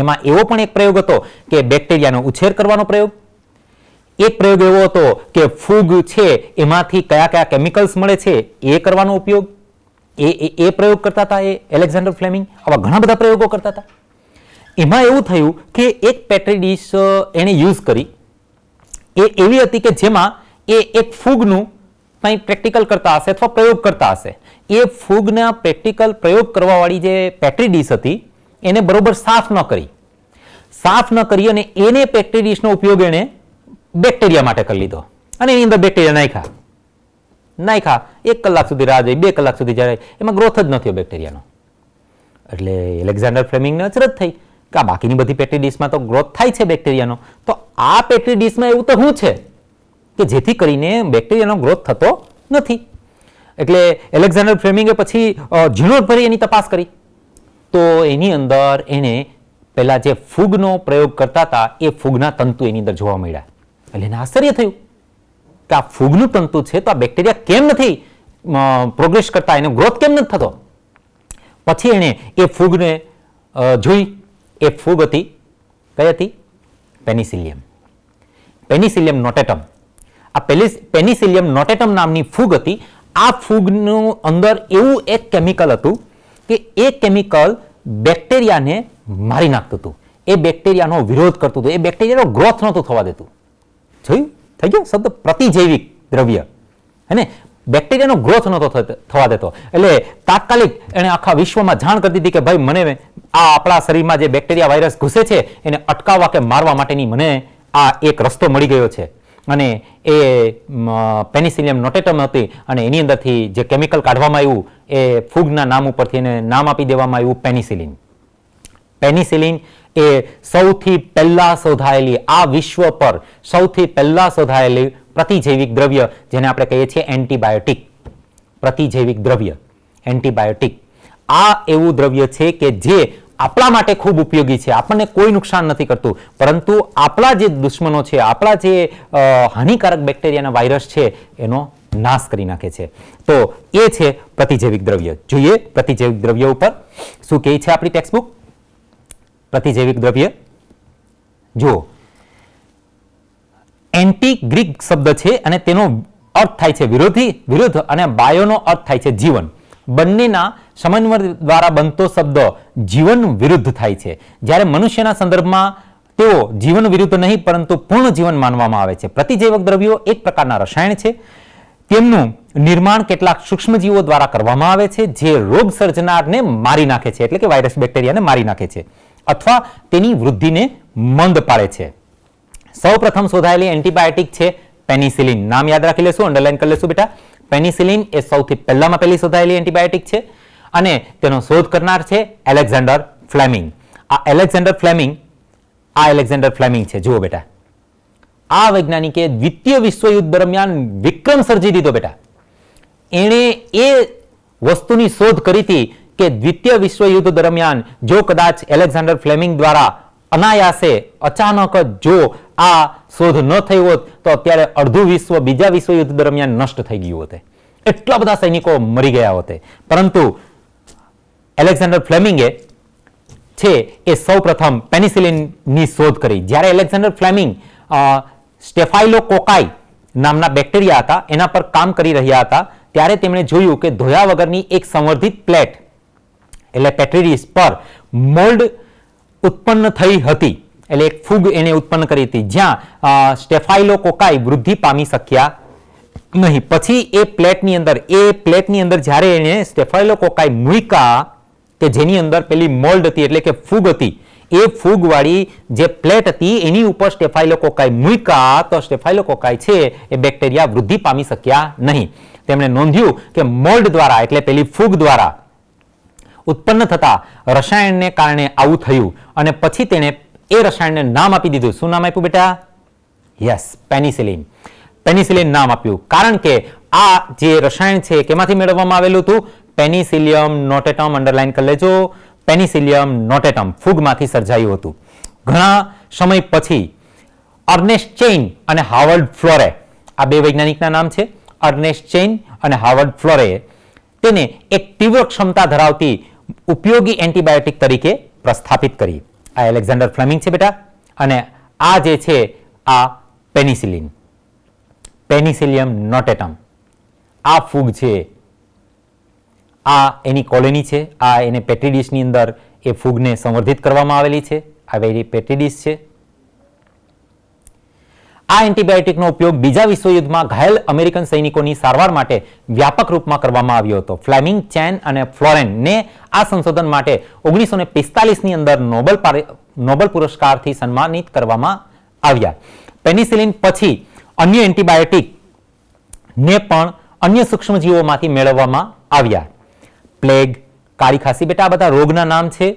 Speaker 2: એમાં એવો પણ એક પ્રયોગ હતો કે બેક્ટેરિયાનો ઉછેર કરવાનો પ્રયોગ. એક પ્રયોગ એવો હતો કે ફૂગ છે એમાંથી કયા કયા કેમિકલ્સ મળે છે એ કરવાનો ઉપયોગ. એ પ્રયોગ કરતા હતા એ એલેક્ઝાન્ડર ફ્લેમિંગ. આવા ઘણા બધા પ્રયોગો કરતા હતા. એમાં એવું થયું કે એક પેટ્રી ડીશ એણે યુઝ કરી. એ એવી હતી કે જેમાં એ એક ફૂગનું કંઈ પ્રેક્ટિકલ કરતા હશે અથવા પ્રયોગ કરતા હશે. એ ફૂગના પ્રેક્ટિકલ પ્રયોગ કરવાવાળી જે પેટ્રી ડીશ હતી એને બરોબર સાફ ન કરી. સાફ ન કરી અને એને પેટ્રી ડીશનો ઉપયોગ એણે બેક્ટેરિયા માટે કરી લીધો અને એની અંદર બેક્ટેરિયા નાખ્યા 1 કલાક સુધી રાહ જોઈ, 2 કલાક સુધી જાય, એમાં ગ્રોથ જ ન થયો બેક્ટેરિયાનો. એટલે એલેક્ઝાન્ડર ફ્લેમિંગને અચરજ થઈ કે આ બાકીની બધી પેટ્રી ડીશમાં તો ગ્રોથ થાય છે બેક્ટેરિયાનો, તો આ પેટ્રી ડીશમાં એવું તો શું છે કે જેથી કરીને બેક્ટેરિયાનો ગ્રોથ થતો નથી. એટલે એલેક્ઝાન્ડર ફ્લેમિંગે પછી ઝીણવટભરી એની તપાસ કરી તો એની અંદર એને પહેલા જે ફૂગનો પ્રયોગ કરતા હતા એ ફૂગના તંતુ એની અંદર જોવા મળ્યા. એટલે એને આશ્ચર્ય થયું કે આ ફૂગનું તંતુ છે તો આ બેક્ટેરિયા કેમ નથી પ્રોગ્રેસ કરતા, એનો ગ્રોથ કેમ નથી થતો. પછી એણે એ ફૂગને જોઈ. એ ફૂગ હતી કઈ હતી? પેનિસિલિયમ. પેનિસિલિયમ નોટેટમ. આ પેનિસિલિયમ નોટેટમ નામની ફૂગ હતી. આ ફૂગનું અંદર એવું એક કેમિકલ હતું કે એ કેમિકલ બેક્ટેરિયાને મારી નાખતું હતું. એ બેક્ટેરિયાનો વિરોધ કરતું હતું. એ બેક્ટેરિયાનો ગ્રોથ નહોતું થવા દેતું. જોયું? થઈ ગયો શબ્દ પ્રતિજૈવિક દ્રવ્ય. અને બેક્ટેરિયાનો ગ્રોથ નહોતો થવા દેતો. એટલે તાત્કાલિક એણે આખા વિશ્વમાં જાણ કરી દીધી કે ભાઈ મને આ આપણા શરીરમાં જે બેક્ટેરિયા વાયરસ ઘૂસે છે એને અટકાવવા કે મારવા માટેની મને આ એક રસ્તો મળી ગયો છે. અને એ પેનિસિલિયમ નોટેટમ હતી અને એની અંદરથી જે કેમિકલ કાઢવામાં આવ્યું એ ફૂગના નામ ઉપરથી એને નામ આપી દેવામાં આવ્યું પેનિસિલિન. પેનિસિલિન એ સૌથી પહેલા શોધાયેલી, આ વિશ્વ પર સૌથી પહેલા શોધાયેલી પ્રતિજૈવિક દ્રવ્ય જેને આપણે કહીએ છીએ એન્ટીબાયોટિક. પ્રતિજૈવિક દ્રવ્ય એન્ટીબાયોટિક આ એવું દ્રવ્ય છે કે જે આપણા માટે ખૂબ ઉપયોગી છે. આપણને કોઈ નુકસાન નથી કરતું, પરંતુ આપણા જે દુશ્મનો છે, આપણા જે હાનિકારક બેક્ટેરિયાના વાયરસ છે એનો નાશ કરી નાખે છે. તો એ છે પ્રતિજૈવિક દ્રવ્ય. જોઈએ પ્રતિજૈવિક દ્રવ્ય ઉપર શું કહે છે આપણી ટેક્સ્ટબુક. પ્રતિજૈવિક દ્રવ્ય જુઓ, એન્ટી ગ્રીક શબ્દ છે અને તેનો અર્થ થાય છે વિરુદ્ધ અને બાયોનો અર્થ થાય છે જીવન. બંનેના સમન્વય દ્વારા બનતો શબ્દ જીવન વિરુદ્ધ થાય છે. જ્યારે મનુષ્યના સંદર્ભમાં તેઓ જીવન વિરુદ્ધ નહીં પરંતુ પૂર્ણ જીવન માનવામાં આવે છે. પ્રતિજૈવિક દ્રવ્યો એક પ્રકારના રસાયણ છે. તેમનું નિર્માણ કેટલાક સૂક્ષ્મજીવો દ્વારા કરવામાં આવે છે જે રોગ સર્જનારને મારી નાખે છે, એટલે કે વાયરસ બેક્ટેરિયાને મારી નાખે છે અથવા તેની વૃદ્ધિને મંદ પાડે છે. સૌ પ્રથમ શોધાયેલી એન્ટીબાયોટિક છે પેનિસિલિન. નામ યાદ રાખી લેશું, અંડરલાઈન કરી લેશું બેટા. પેનિસિલિન એ સૌથી પહેલામાં પહેલી શોધાયેલી એન્ટીબાયોટિક છે અને તેનો શોધ કરનાર છે એલેક્ઝાન્ડર ફ્લેમિંગ. આ એલેક્ઝાન્ડર ફ્લેમિંગ છે. જુઓ બેટા, આ વૈજ્ઞાનિકે દ્વિતીય વિશ્વયુદ્ધ દરમિયાન વિક્રમ સર્જી દીધો બેટા. એણે એ વસ્તુની શોધ કરી હતી કે દ્વિતીય વિશ્વયુદ્ધ દરમિયાન જો કદાચ એલેક્ઝાન્ડર ફ્લેમિંગ દ્વારા અનાયાસે અચાનક જ જો આ શોધ ન થઈ હોત તો અત્યારે અડધું વિશ્વ બીજા વિશ્વયુદ્ધ દરમિયાન નષ્ટ થઈ ગયું હોત. એટલા બધા સૈનિકો મરી ગયા હોત. પરંતુ એલેક્ઝાન્ડર ફ્લેમિંગે છે એ સૌપ્રથમ પેનિસિલિનની શોધ કરી. જ્યારે એલેક્ઝાન્ડર ફ્લેમિંગ સ્ટેફાઇલોકોકાઈ નામના બેક્ટેરિયા હતા એના પર કામ કરી રહ્યા હતા, ત્યારે તેમણે જોયું કે ધોયા વગરની એક સંવર્ધિત પ્લેટ એટલે પેટ્રી ડીશ પર મોલ્ડ ઉત્પન્ન થઈ હતી, એટલે એક ફૂગ એને ઉત્પન્ન કરી હતી જ્યાં સ્ટેફાઇલોકોકાઈ વૃદ્ધિ પામી શક્યા નહીં. પછી એ પ્લેટની અંદર જ્યારે એને સ્ટેફાઇલોકોકાઈ મૂક્યા કે જેની અંદર પેલી મોલ્ડ હતી એટલે કે ફૂગ હતી, એ ફૂગવાળી જે પ્લેટ હતી એની ઉપર સ્ટેફાઇલોકોકાઈ મૂક્યા તો સ્ટેફાઇલોકોકાઈ છે એ બેક્ટેરિયા વૃદ્ધિ પામી શક્યા નહીં. તેમણે નોંધ્યું કે મોલ્ડ દ્વારા એટલે પેલી ફૂગ દ્વારા ઉત્પન્ન થતા રસાયણને કારણે આવું થયું અને પછી તેણે એ રસાયણને નામ આપી દીધું. શું નામ આપ્યું બેટા? Yes, penicillin. પેનિસિલિન નામ આપ્યું કારણ કે આ જે રસાયણ છે કેમાંથી મેળવવામાં આવેલું હતું? પેનિસિલિયમ નોટેટમ. અંડરલાઈન કરી લેજો, પેનિસિલિયમ નોટેટમ ફૂગમાંથી સર્જાયું હતું. ઘણા સમય પછી અર્નેસ્ટ ચેઇન અને હાર્વર્ડ ફ્લોરે, આ બે વૈજ્ઞાનિકના નામ છે, અર્નેસ્ટ ચેઇન અને હાર્વર્ડ ફ્લોરે, તેને એક તીવ્ર ક્ષમતા ધરાવતી ઉપયોગી એન્ટીબાયોટિક તરીકે પ્રસ્થાપિત કરી. આ એલેક્ઝાન્ડર ફ્લેમિંગ છે બેટા, અને આ જે છે આ પેનિસિલિન, પેનિસિલિયમ નોટેટમ. આ ફૂગ છે, આ એની કોલોની છે, આ એને પેટ્રી ડીશની અંદર એ ફૂગને સંવર્ધિત કરવામાં આવેલી છે. આ વેરી પેટ્રી ડીશ છે. આ એન્ટીબાયોટિકનો ઉપયોગ બીજા વિશ્વયુદ્ધમાં ઘાયલ અમેરિકન સૈનિકોની સારવાર માટે વ્યાપક રૂપમાં કરવામાં આવ્યો હતો. ફ્લેમિંગ, ચેન અને ફ્લોરેનને આ સંશોધન માટે 1945ની અંદર નોબેલ પુરસ્કારથી સન્માનિત કરવામાં આવ્યા. પેનિસિલિન પછી અન્ય એન્ટીબાયોટિક ને પણ અન્ય સૂક્ષ્મજીવોમાંથી મેળવવામાં આવ્યા. પ્લેગ, કાળી ખાંસી, બેટા આ બધા રોગના નામ છે,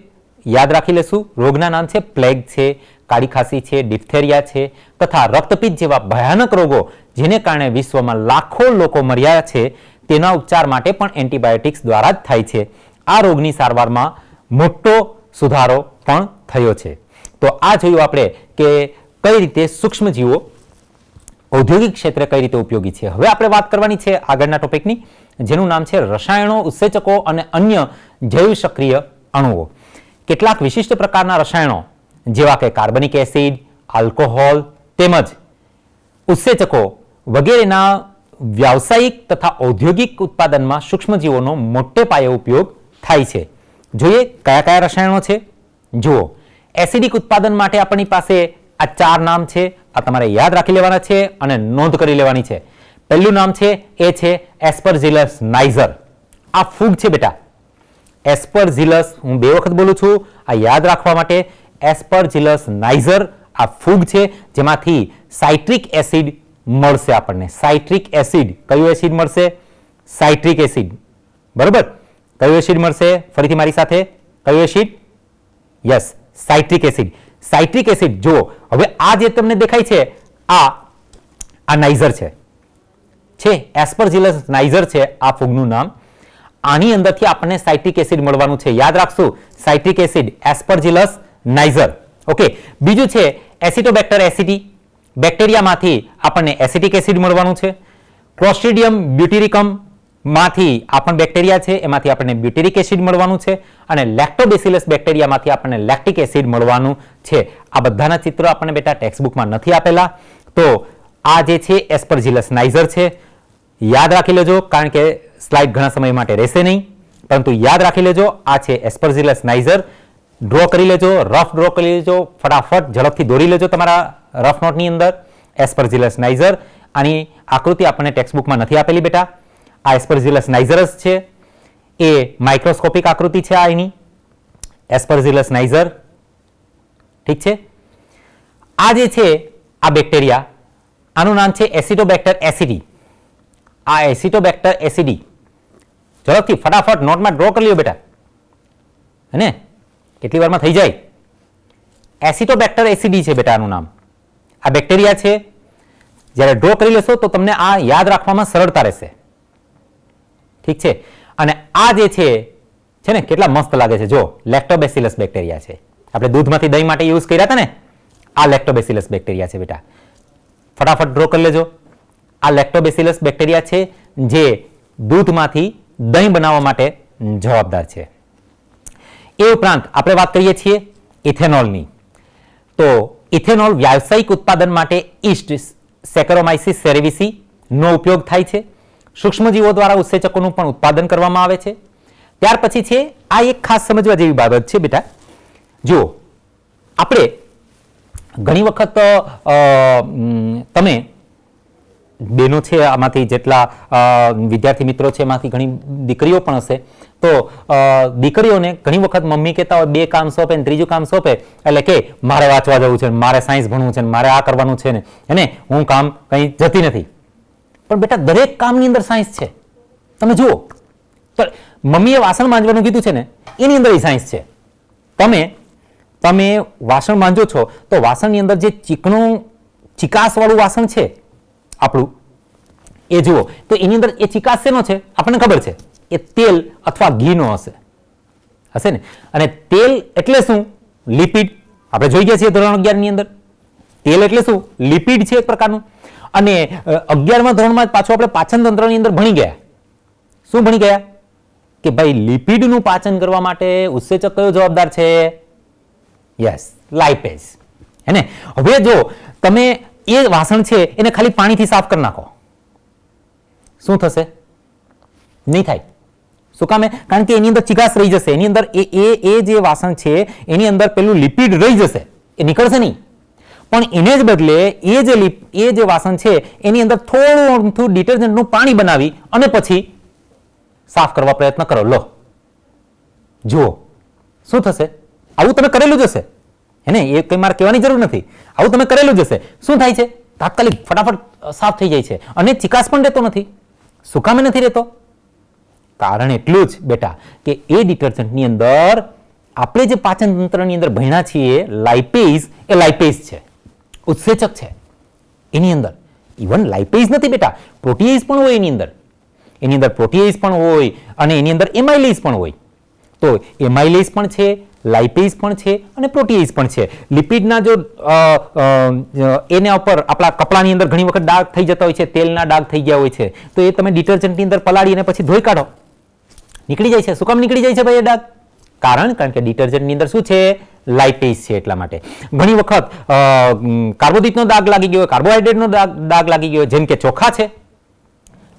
Speaker 2: યાદ રાખી લેશું. રોગના નામ છે પ્લેગ છે, કાળી ખાંસી છે, ડિફ્થેરિયા છે તથા રક્તપિત્ત જેવા ભયાનક રોગો જેને કારણે વિશ્વમાં લાખો લોકો મર્યા છે તેના ઉપચાર માટે પણ એન્ટીબાયોટિક્સ દ્વારા જ થાય છે. આ રોગની સારવારમાં મોટો સુધારો પણ થયો છે. તો આ જોયું આપણે કે કઈ રીતે સૂક્ષ્મજીવો ઔદ્યોગિક ક્ષેત્રે કઈ રીતે ઉપયોગી છે. હવે આપણે વાત કરવાની છે આગળના ટોપિકની, જેનું નામ છે રસાયણો, ઉત્સેચકો અને અન્ય જૈવ સક્રિય અણુઓ. કેટલાક વિશિષ્ટ પ્રકારના રસાયણો જેવા કે કાર્બનિક એસિડ, આલ્કોહોલ તેમજ ઉત્સેચકો વગેરેના વ્યાવસાયિક તથા ઔદ્યોગિક ઉત્પાદનમાં સૂક્ષ્મજીવોનો મોટે પાયે ઉપયોગ થાય છે. જોઈએ કયા કયા રસાયણો છે. જુઓ, એસિડિક ઉત્પાદન માટે આપણી પાસે આ 4 નામ છે, આ તમારે યાદ રાખી લેવાના છે અને નોંધ કરી લેવાની છે. પહેલું નામ છે એ છે એસ્પરજીલસ નાઇઝર. આ ફૂગ છે બેટા, એસ્પરજીલસ, હું 2 વખત બોલું છું આ યાદ રાખવા માટે. એસ્પરજીલસ નાઇઝર આ ફૂગ છે જેમાંથી સાઇટ્રિક એસિડ મળશે આપણને. સાઇટ્રિક એસિડ, કયું એસિડ મળશે? Citric acid. બરોબર, કયું એસિડ મળશે? ફરીથી મારી સાથે, કયું acid? Yes, citric acid. Citric acid જુઓ, હવે આ જે તમને દેખાય છે આ નાઇઝર છે એસ્પરજીલસ નાઇઝર છે આ ફૂગનું નામ. આની અંદરથી આપણને સાઇટ્રિક એસિડ મળવાનું છે. યાદ રાખશું, સાઇટ્રિક એસિડ, એસ્પરજીલસ નાઇઝર. ઓકે, બીજું છે એસિટોબેક્ટર એસિડી. બેક્ટેરિયામાંથી આપણને એસિટિક એસિડ મળવાનું છે. ક્લોસ્ટ્રીડિયમ બ્યુટેરિકમ માંથી આ પણ બેક્ટેરિયા છે, એમાંથી આપણને બ્યુટેરિક એસિડ મળવાનું છે. અને લેક્ટોબેસિલસ બેક્ટેરિયામાંથી આપણને લેક્ટિક એસિડ મળવાનું છે. આ બધાના ચિત્રો આપણને બેટા ટેક્સ્ટબુકમાં નથી આપેલા. તો આ જે છે એસ્પરજીલસ નાઇઝર છે, યાદ રાખી લેજો કારણ કે સ્લાઇડ ઘણા સમય માટે રહેશે નહીં, પરંતુ યાદ રાખી લેજો. આ છે એસ્પરજીલસ નાઇઝર. ડ્રો કરી લેજો, રફ ડ્રો કરી લેજો, ફટાફટ ઝડપથી દોરી લેજો તમારા રફ નોટની અંદર. એસ્પરજીલસ નાઇઝર, આની આકૃતિ આપણને ટેક્સ્ટબુકમાં નથી આપેલી બેટા. આ એસ્પરજીલસ નાઇઝર છે, એ માઇક્રોસ્કોપિક આકૃતિ છે આ એની એસ્પરજીલસ નાઇઝર. ઠીક છે. આ જે છે આ બેક્ટેરિયા, આનું નામ છે એસિટોબેક્ટર એસિડી. આ એસિટોબેક્ટર એસિડી ઝડપથી ફટાફટ નોટમાં ડ્રો કરી લ્યો બેટા, હે, કેટલી વારમાં થઈ જાય. એસિટોબેક્ટર એસિડી છે બેટા આનું નામ. આ બેક્ટેરિયા છે. જ્યારે ડ્રો કરી લેશો તો તમને આ યાદ રાખવામાં સરળતા રહેશે. ઠીક છે. અને આ જે છે ને કેટલા મસ્ત લાગે છે. જો લેક્ટોબેસિલસ બેક્ટેરિયા છે, આપણે દૂધમાંથી દહીં માટે યુઝ કર્યા હતા ને, આ લેક્ટોબેસિલસ બેક્ટેરિયા છે બેટા. ફટાફટ ડ્રો કરી લેજો. આ લેક્ટોબેસિલસ બેક્ટેરિયા છે જે દૂધમાંથી દહીં બનાવવા માટે જવાબદાર છે. એ ઉપરાંત આપણે વાત કરીએ છીએ ઇથેનોલની. તો ઇથેનોલ વ્યાવસાયિક ઉત્પાદન માટે ઈસ્ટ સેકરોમાઇસિસ સેરેવિસી નો ઉપયોગ થાય છે. સૂક્ષ્મજીવો દ્વારા ઉત્સેચકોનું પણ ઉત્પાદન કરવામાં આવે છે. ત્યાર પછી છે આ એક ખાસ સમજવા જેવી બાબત છે બેટા. જુઓ, આપણે ઘણી વખત તમે બેનો છે, આમાંથી જેટલા વિદ્યાર્થી મિત્રો છે એમાંથી ઘણી દીકરીઓ પણ હશે, તો દીકરીઓને ઘણી વખત મમ્મી કહેતા હોય 2 કામ સોંપે ને ત્રીજું કામ સોંપે એટલે કે મારે વાંચવા જવું છે, મારે સાયન્સ ભણવું છે, મારે આ કરવાનું છે ને એને હું કામ કંઈ જતી નથી. પણ બેટા દરેક કામની અંદર સાયન્સ છે. તમે જુઓ, મમ્મીએ વાસણ માંજવાનું કીધું છે ને એની અંદર સાયન્સ છે. તમે વાસણ માંજો છો તો વાસણની અંદર જે ચિકાસવાળું વાસણ છે આપણું, એ જુઓ તો એની અંદર એ ચિકાસ શેનો છે આપણને ખબર છે, એ તેલ અથવા ઘીનો હશે ને. અને તેલ એટલે શું? લિપિડ. આપણે જોઈ ગયા છીએ ધોરણ 11 ની અંદર. તેલ એટલે શું? લિપિડ છે એક પ્રકારનું. અને 11મા ધોરણમાં પાછું આપણે પાચન તંત્રની અંદર ભણી ગયા. શું ભણી ગયા? કે ભાઈ લિપિડનું પાચન કરવા માટે ઉત્સેચક કયો જવાબદાર છે? Yes, lipase. હે ને? હવે જો તમે એ વાસણ છે એને ખાલી પાણીથી સાફ કરી નાખો, શું થશે? નહીં થાય. શું કામે? કારણ કે એની અંદર ચિકાસ રહી જશે. એની અંદર એ જે વાસણ છે એની અંદર પેલું લિપિડ રહી જશે, એ નીકળશે નહીં. પણ એને જ બદલે એ જે વાસણ છે એની અંદર થોડું ડિટર્જન્ટનું પાણી બનાવી અને પછી સાફ કરવા પ્રયત્ન કરો. લો, જુઓ શું થશે. આવું તમે કરેલું જ હશે, હે ને? એ કંઈ મારે કહેવાની જરૂર નથી. આવું તમે કરેલું જ હશે. શું થાય છે? તાત્કાલિક ફટાફટ સાફ થઈ જાય છે અને ચિકાસ પણ રહેતો નથી. શું કામે નથી રહેતો? કારણ એટલું જ બેટા કે એ ડિટર્જન્ટની અંદર આપણે જે પાચન તંત્રની અંદર ભણ્યા છીએ લાઇપેઝ, એ લાઇપેઝ છે, ઉત્સેચક છે. એની અંદર ઇવન લાઇપેઝ નથી બેટા, પ્રોટીએઝ પણ હોય એની અંદર. એની અંદર પ્રોટીએઝ પણ હોય અને એની અંદર એમાઇલેઝ પણ હોય. તો એમાઇલેઝ પણ છે, લાઇપેઝ પણ છે અને પ્રોટીએઝ પણ છે. લિપિડના જો એના ઉપર આપણા કપડાની અંદર ઘણી વખત ડાઘ થઈ જતા હોય છે, તેલના ડાઘ થઈ ગયા હોય છે, તો એ તમે ડિટર્જન્ટની અંદર પલાળી અને પછી ધોઈ કાઢો, નીકળી જાય છે. શું કામ નીકળી જાય છે ભાઈ એ ડાઘ? કારણ કે ડિટર્જન્ટની અંદર શું છે? લાઇપેઝ છે. એટલા માટે ઘણી વખત કાર્બોદિતનો દાગ લાગી ગયો, કાર્બોહાઈડ્રેટનો દાગ લાગી ગયો, જેમ કે ચોખા છે.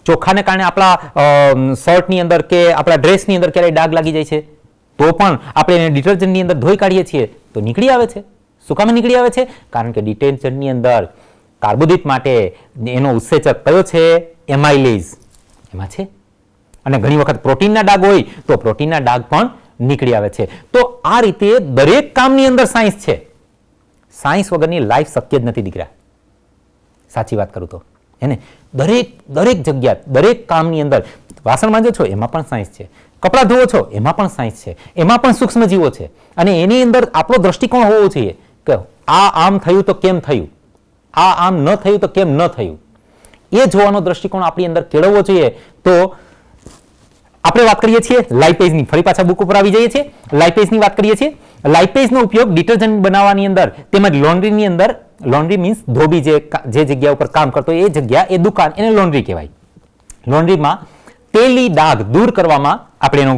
Speaker 2: ચોખાને કારણે આપણા શર્ટની અંદર કે આપણા ડ્રેસની અંદર ક્યારેય ડાઘ લાગી જાય છે તો પણ આપણે એને ડિટર્જન્ટની અંદર ધોઈ કાઢીએ છીએ તો નીકળી આવે છે. શું કામ નીકળી આવે છે? કારણ કે ડિટર્જન્ટની અંદર કાર્બોદિત માટે એનો ઉત્સેચક કયો છે? એમાઇલેઝ એમાં છે. અને ઘણી વખત પ્રોટીનના ડાઘ હોય તો પ્રોટીનના ડાઘ પણ નીકળી આવે છે. તો આ રીતે દરેક કામની અંદર સાયન્સ છે. સાયન્સ વગરની લાઈફ શક્ય જ નથી દીકરા, સાચી વાત કરું તો. એને દરેક જગ્યા, દરેક કામની અંદર વાસણ માંજો છો એમાં પણ સાયન્સ છે, કપડાં ધોવો છો એમાં પણ સાયન્સ છે, એમાં પણ સૂક્ષ્મજીવો છે. અને એની અંદર આપણો દ્રષ્ટિકોણ હોવો જોઈએ કે આ આમ થયું તો કેમ થયું, આ આમ ન થયું તો કેમ ન થયું, એ જોવાનો દ્રષ્ટિકોણ આપણી અંદર કેળવવો જોઈએ. તો આપણે વાત કરીએ છીએ લાઇપેઝની. ફરી પાછા બુક ઉપર આવી જઈએ છીએ. લાઇપેઝની વાત કરીએ છીએ. લાઇપેઝનો ઉપયોગ ડિટર્જન્ટ બનાવવાની અંદર તેમજ લોન્ડ્રીની અંદર, લોન્ડ્રી મીન્સ ધોબી જે જગ્યા ઉપર કામ કરતો એ જગ્યા, એ દુકાન, એને લોન્ડ્રી કહેવાય. લોન્ડ્રીમાં તેલી ડાઘ દૂર કરવામાં આપણે એનો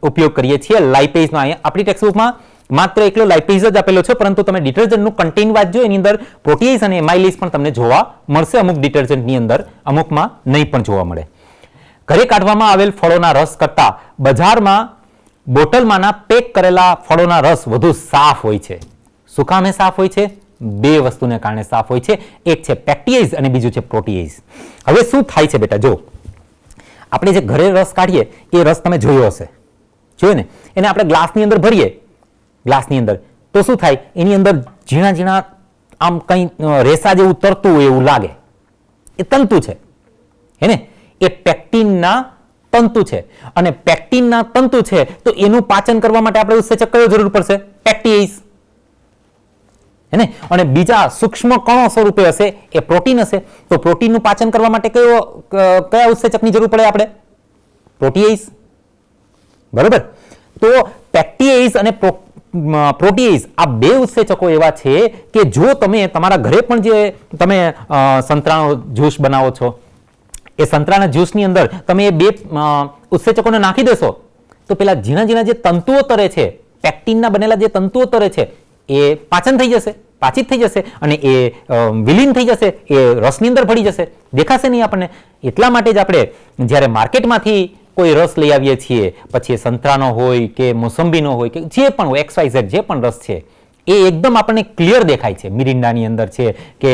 Speaker 2: ઉપયોગ કરીએ છીએ લાઇપેઝનો. આપણી ટેક્સ્ટબુકમાં માત્ર એકલો લાઇપેઝ જ આપેલો છે, પરંતુ તમે ડિટર્જન્ટનું કન્ટેન્ટ વાંચજો, એની અંદર પ્રોટીએઝ અને એમાઇલેઝ પણ તમને જોવા મળશે. અમુક ડિટર્જન્ટની અંદર, અમુકમાં નહીં પણ જોવા મળે. ઘરે કાઢવામાં આવેલ ફળોના રસ કરતાં બજારમાં બોટલમાંના પેક કરેલા ફળોના રસ વધુ સાફ હોય છે. શું કામે સાફ હોય છે? 2 વસ્તુને કારણે સાફ હોય છે. એક છે પેક્ટિએઝ અને બીજું છે પ્રોટીએઝ. હવે શું થાય છે બેટા? જો આપણે જે ઘરે રસ કાઢીએ એ રસ તમે જોયો હશે, જોયો ને? એને આપણે ગ્લાસની અંદર ભરીએ, ગ્લાસની અંદર, તો શું થાય? એની અંદર ઝીણા ઝીણા આમ કંઈ રેસા જેવું તરતું હોય એવું લાગે. એ તંતુ છે, હે ને? એ પેક્ટિનના તંતુ છે. અને પેક્ટિનના તંતુ છે તો એનું પાચન કરવા માટે આપણે ઉત્સેચક કયો જરૂર પડશે? પેક્ટિએઝ, હે ને? અને બીજા સૂક્ષ્મ કણો સ્વરૂપે હશે એ પ્રોટીન હશે. તો પ્રોટીનનું પાચન કરવા માટે કયા ઉત્સેચકની જરૂર પડે આપણે? પ્રોટીએઝ, બરોબર? તો પેક્ટિએઝ અને પ્રોટીએઝ આ 2 ઉત્સેચકો એવા છે કે જો તમે તમારા ઘરે પણ જે તમે સંતરાનો જ્યુસ બનાવો છો, એ સંતરાના જ્યુસની અંદર તમે એ 2 ઉત્સેચકોને નાખી દેશો તો પેલા ઝીણા ઝીણા જે તંતુઓ તરે છે, પેક્ટિનના બનેલા જે તંતુઓ તરે છે, એ પાચન થઈ જશે. પાચિત થઈ જશે અને એ વિલીન થઈ જશે, એ રસની અંદર ભળી જશે, દેખાશે નહીં આપણને. એટલા માટે જ આપણે જ્યારે માર્કેટમાંથી કોઈ રસ લઈ આવીએ છીએ, પછી એ સંતરાનો હોય કે મોસંબીનો હોય કે જે પણ હોય, XYZ જે પણ રસ છે એ એકદમ આપણને ક્લિયર દેખાય છે. મિરિન્ડાની અંદર છે કે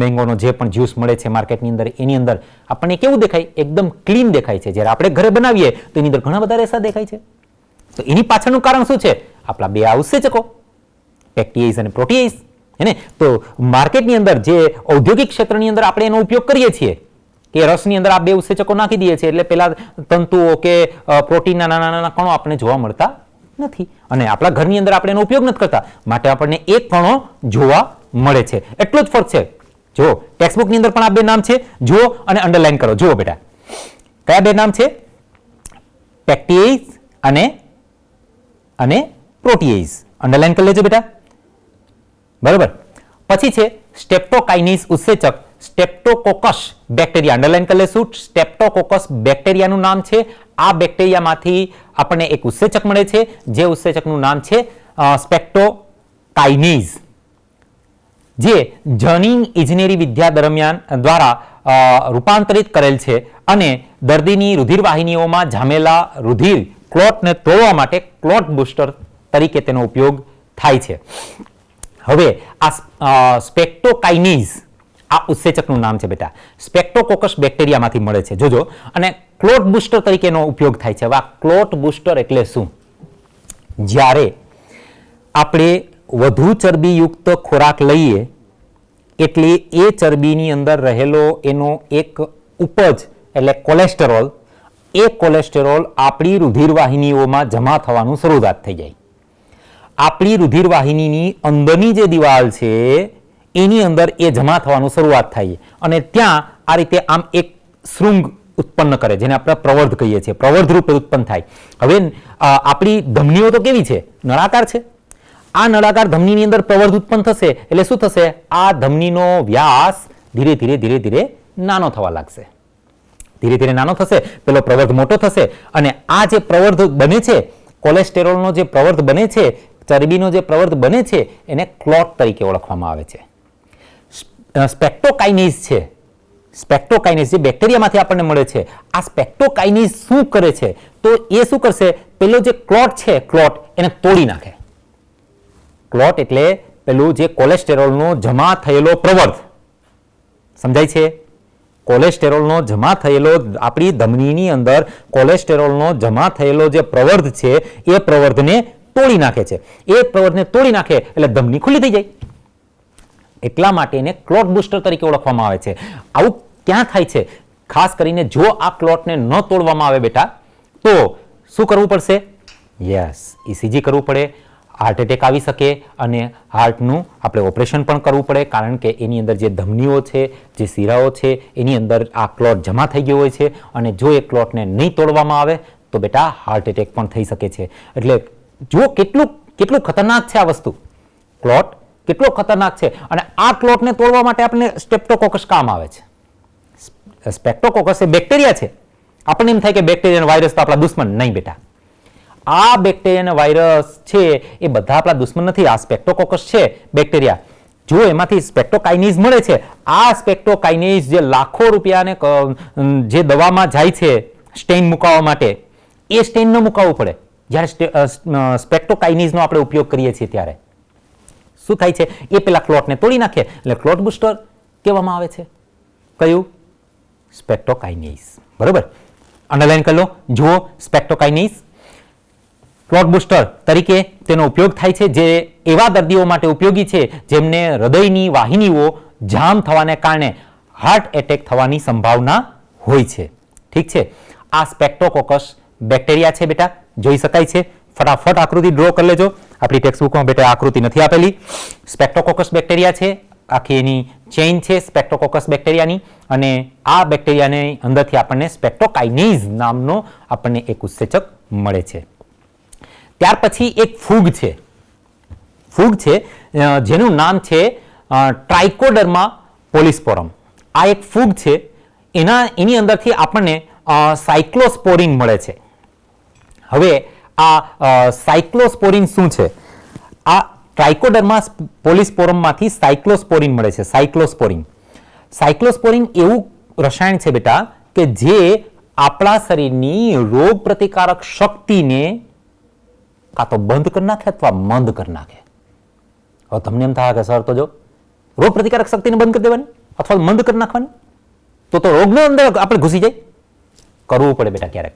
Speaker 2: મેંગોનો જે પણ જ્યુસ મળે છે માર્કેટની અંદર, એની અંદર આપણને કેવું દેખાય? એકદમ ક્લીન દેખાય છે. જ્યારે આપણે ઘરે બનાવીએ તો એની અંદર ઘણા બધા રેસા દેખાય છે. તો એની પાછળનું કારણ શું છે? આપણા બે ઉત્સેચકો, પેક્ટિએઝ અને પ્રોટીએઝ. હે ને? તો માર્કેટની અંદર જે ઔદ્યોગિક ક્ષેત્રની અંદર આપણે એનો ઉપયોગ કરીએ છીએ કે રસની અંદર આ બે ઉત્સેચકો નાખી દઈએ છીએ એટલે પેલા તંતુઓ કે પ્રોટીનના નાના નાના કણો આપણને જોવા મળતા નથી. અને આપણા ઘરની અંદર આપણે એનો ઉપયોગ નથી કરતા, માટે આપણને એક કણો જોવા મળે છે. એટલો જ ફરક છે. જો ટેક્સ્ટબુકની અંદર પણ આ બે નામ છે, જુઓ અને અંડરલાઈન કરો. જુઓ બેટા, કયા બે નામ છે? પેક્ટિએઝ અને પ્રોટીએઝ. અંડરલાઈન કરી લેજો બેટા. બરાબર. પછી છે સ્ટેપ્ટોકાઇનીઝ ઉત્સેચક, સ્ટેપ્ટોકોકસ બેક્ટેરિયા. અંડરલાઈન કરી લેશું. સ્ટેપ્ટોકોકસ બેક્ટેરિયાનું નામ છે. આ બેક્ટેરિયામાંથી આપણને એક ઉત્સેચક મળે છે, જે ઉત્સેચકનું નામ છે સ્પેક્ટોકાઇનીઝ, જે જનીન ઇજનેરી વિદ્યા દરમિયાન દ્વારા રૂપાંતરિત કરેલ છે અને દર્દીની રુધિરવાહિનીઓમાં જામેલા રુધિર ક્લોટને તોડવા માટે ક્લોટ બુસ્ટર તરીકે તેનો ઉપયોગ થાય છે. હવે આ સ્પેક્ટોકાઇનીઝ આ ઉત્સેચકનું નામ છે બેટા. સ્પેક્ટોકોકસ બેક્ટેરિયામાંથી મળે છે, જોજો. અને ક્લોટ બુસ્ટર તરીકેનો ઉપયોગ થાય છે. હવે આ ક્લોટ બુસ્ટર એટલે શું? જ્યારે આપણે વધુ ચરબીયુક્ત ખોરાક લઈએ એટલે એ ચરબીની અંદર રહેલો એનો એક ઉપજ એટલે કોલેસ્ટેરોલ, એ કોલેસ્ટેરોલ આપણી રુધિરવાહિનીઓમાં જમા થવાનું શરૂઆત થઈ જાય. આપણી રુધિરવાહિનીની અંદરની જે દિવાલ છે એની અંદર એ જમા થવાનું શરૂઆત થાય અને ત્યાં આ રીતે આમ એક શૃંગ ઉત્પન્ન કરે, જેને આપણે પ્રવર્ધ કહીએ છીએ. પ્રવર્ધ રૂપે ઉત્પન્ન થાય. હવે આપણી ધમનીઓ તો કેવી છે? નળાકાર છે. આ નળાકાર ધમનીની અંદર પ્રવર્ધ ઉત્પન્ન થશે એટલે શું થશે? આ ધમનીનો વ્યાસ ધીરે ધીરે ધીરે ધીરે નાનો થવા લાગશે. ધીરે ધીરે નાનો થશે, પેલો પ્રવર્ધ મોટો થશે અને આ જે પ્રવર્ધ બને છે, કોલેસ્ટેરોલનો જે પ્રવર્ધ બને છે, ચરબીનો જે પ્રવર્ધ બને છે, એને ક્લોટ તરીકે ઓળખવામાં આવે છે. સ્પેક્ટોકાઇનીઝ છે, સ્પેક્ટોકાઇનીઝ જે બેક્ટેરિયામાંથી આપણને મળે છે, આ સ્પેક્ટોકાઇનીઝ શું કરે છે? તો એ શું કરશે? પેલો જે ક્લોટ છે, ક્લોટ એને તોડી નાખે. ક્લોટ એટલે પેલું જે કોલેસ્ટેરોલનો જમા થયેલો પ્રવર્ધ, સમજાય છે? કોલેસ્ટેરોલનો જમા થયેલો, આપણી ધમનીની અંદર કોલેસ્ટેરોલનો જમા થયેલો જે પ્રવર્ધ છે એ પ્રવર્ધને તોડી નાખે છે. એ પ્રવર્ધને તોડી નાખે એટલે ધમની ખુલ્લી થઈ જાય. એટલા માટે એને ક્લોટ બુસ્ટર તરીકે ઓળખવામાં આવે છે. આવું ક્યાં થાય છે? ખાસ કરીને જો આ ક્લોટને ન તોડવામાં આવે બેટા તો શું કરવું પડશે? યસ, ECG કરવું પડે, હાર્ટ એટેક આવી શકે અને હાર્ટનું આપણે ઓપરેશન પણ કરવું પડે, કારણ કે એની અંદર જે ધમનીઓ છે, જે શિરાઓ છે, એની અંદર આ ક્લોટ જમા થઈ ગયો હોય છે અને જો એ ક્લોટને નહીં તોડવામાં આવે તો બેટા હાર્ટ એટેક પણ થઈ શકે છે. એટલે જો કેટલું ખતરનાક છે આ વસ્તુ. ક્લોટ કેટલો ખતરનાક છે અને આ ક્લોટને તોડવા માટે આપણને સ્ટેપ્ટોકોકસ કામ આવે છે. સ્પેક્ટોકોકસ એ બેક્ટેરિયા છે. આપણને એમ થાય કે બેક્ટેરિયા અને વાયરસ તો આપણા દુશ્મન. નહીં બેટા, આ બેક્ટેરિયા અને વાયરસ છે એ બધા આપણા દુશ્મન નથી. આ સ્પેક્ટોકોકસ છે બેક્ટેરિયા, જો એમાંથી સ્પેક્ટોકાઇનીઝ મળે છે, આ સ્પેક્ટોકાઇનીઝ જે લાખો રૂપિયાને જે દવામાં જાય છે સ્ટેઇન મુકાવવા માટે, એ સ્ટેઇન ન મુકાવવું પડે. જ્યારે સ્પેક્ટોકાઇનીઝનો આપણે ઉપયોગ કરીએ છીએ ત્યારે શું થાય છે? એ પેલા ક્લોટને તોડી નાખે એટલે ક્લોટ બુસ્ટર કહેવામાં આવે છે. કયું? સ્પેક્ટોકાઇનીઝ. બરોબર, અંડરલાઈન કરી લો. જુઓ, સ્પેક્ટોકાઇનીઝ ક્લોટ બુસ્ટર તરીકે તેનો ઉપયોગ થાય છે, જે એવા દર્દીઓ માટે ઉપયોગી છે જેમને હૃદયની વાહિનીઓ જામ થવાને કારણે હાર્ટ એટેક થવાની સંભાવના હોય છે. ઠીક છે, આ સ્પેક્ટોકોકસ બેક્ટેરિયા છે બેટા, જોઈ શકાય છે. ફટાફટ આકૃતિ ડ્રો કરી લેજો. આપણી ટેક્સ્ટબુકમાં બેટા આકૃતિ નથી આપેલી. સ્પેક્ટોકોકસ બેક્ટેરિયા છે, આખી એની ચેઇન છે સ્પેક્ટોકોકસ બેક્ટેરિયાની, અને આ બેક્ટેરિયાની અંદરથી આપણને સ્પેક્ટોકાઇનીઝ નામનો આપણને એક ઉત્સેચક મળે છે. ત્યાર પછી એક ફૂગ છે. ફૂગ છે જેનું નામ છે ટ્રાઇકોડર્મા પોલિસ્પોરમ. આ એક ફૂગ છે, એની અંદરથી આપણને સાયક્લોસ્પોરિન મળે છે. હવે આ સાયક્લોસ્પોરિન શું છે? આ ટ્રાઇકોડર્મા પોલિસ્પોરમમાંથી સાયક્લોસ્પોરિન મળે છે. સાયક્લોસ્પોરિન એવું રસાયણ છે બેટા કે જે આપણા શરીરની રોગ પ્રતિકારક શક્તિને કાં તો બંધ કરી નાખે અથવા મંદ કરી નાખે. હવે તમને એમ થાય કે સર તો જો રોગ પ્રતિકારક શક્તિને બંધ કરી દેવાની અથવા મંદ કરી નાખવાની તો રોગનો અંદર આપણે ઘૂસી જાય. કરવું પડે બેટા ક્યારેક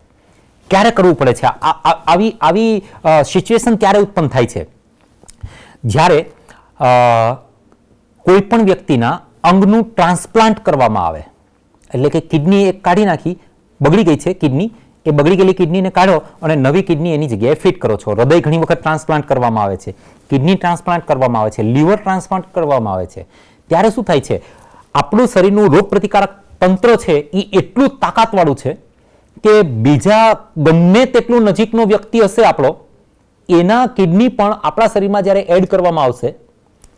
Speaker 2: ક્યારે કરવું પડે છે. આવી સિચ્યુએશન ક્યારે ઉત્પન્ન થાય છે? જ્યારે કોઈ પણ વ્યક્તિના અંગનું ટ્રાન્સપ્લાન્ટ કરવામાં આવે, એટલે કે કિડની એક કાઢી નાખી, બગડી ગઈ છે કિડની, એ બગડી ગયેલી કિડનીને કાઢો અને નવી કિડની એની જગ્યાએ ફિટ કરો છો. હૃદય ઘણી વખત ટ્રાન્સપ્લાન્ટ કરવામાં આવે છે, કિડની ટ્રાન્સપ્લાન્ટ કરવામાં આવે છે, લીવર ટ્રાન્સપ્લાન્ટ કરવામાં આવે છે. ત્યારે શું થાય છે? આપણું શરીરનું રોગ પ્રતિકારક તંત્ર છે એ એટલું તાકાતવાળું છે કે બીજા ગમે તેટલું નજીકનો વ્યક્તિ હશે આપણો, એના કિડની પણ આપણા શરીરમાં જ્યારે એડ કરવામાં આવશે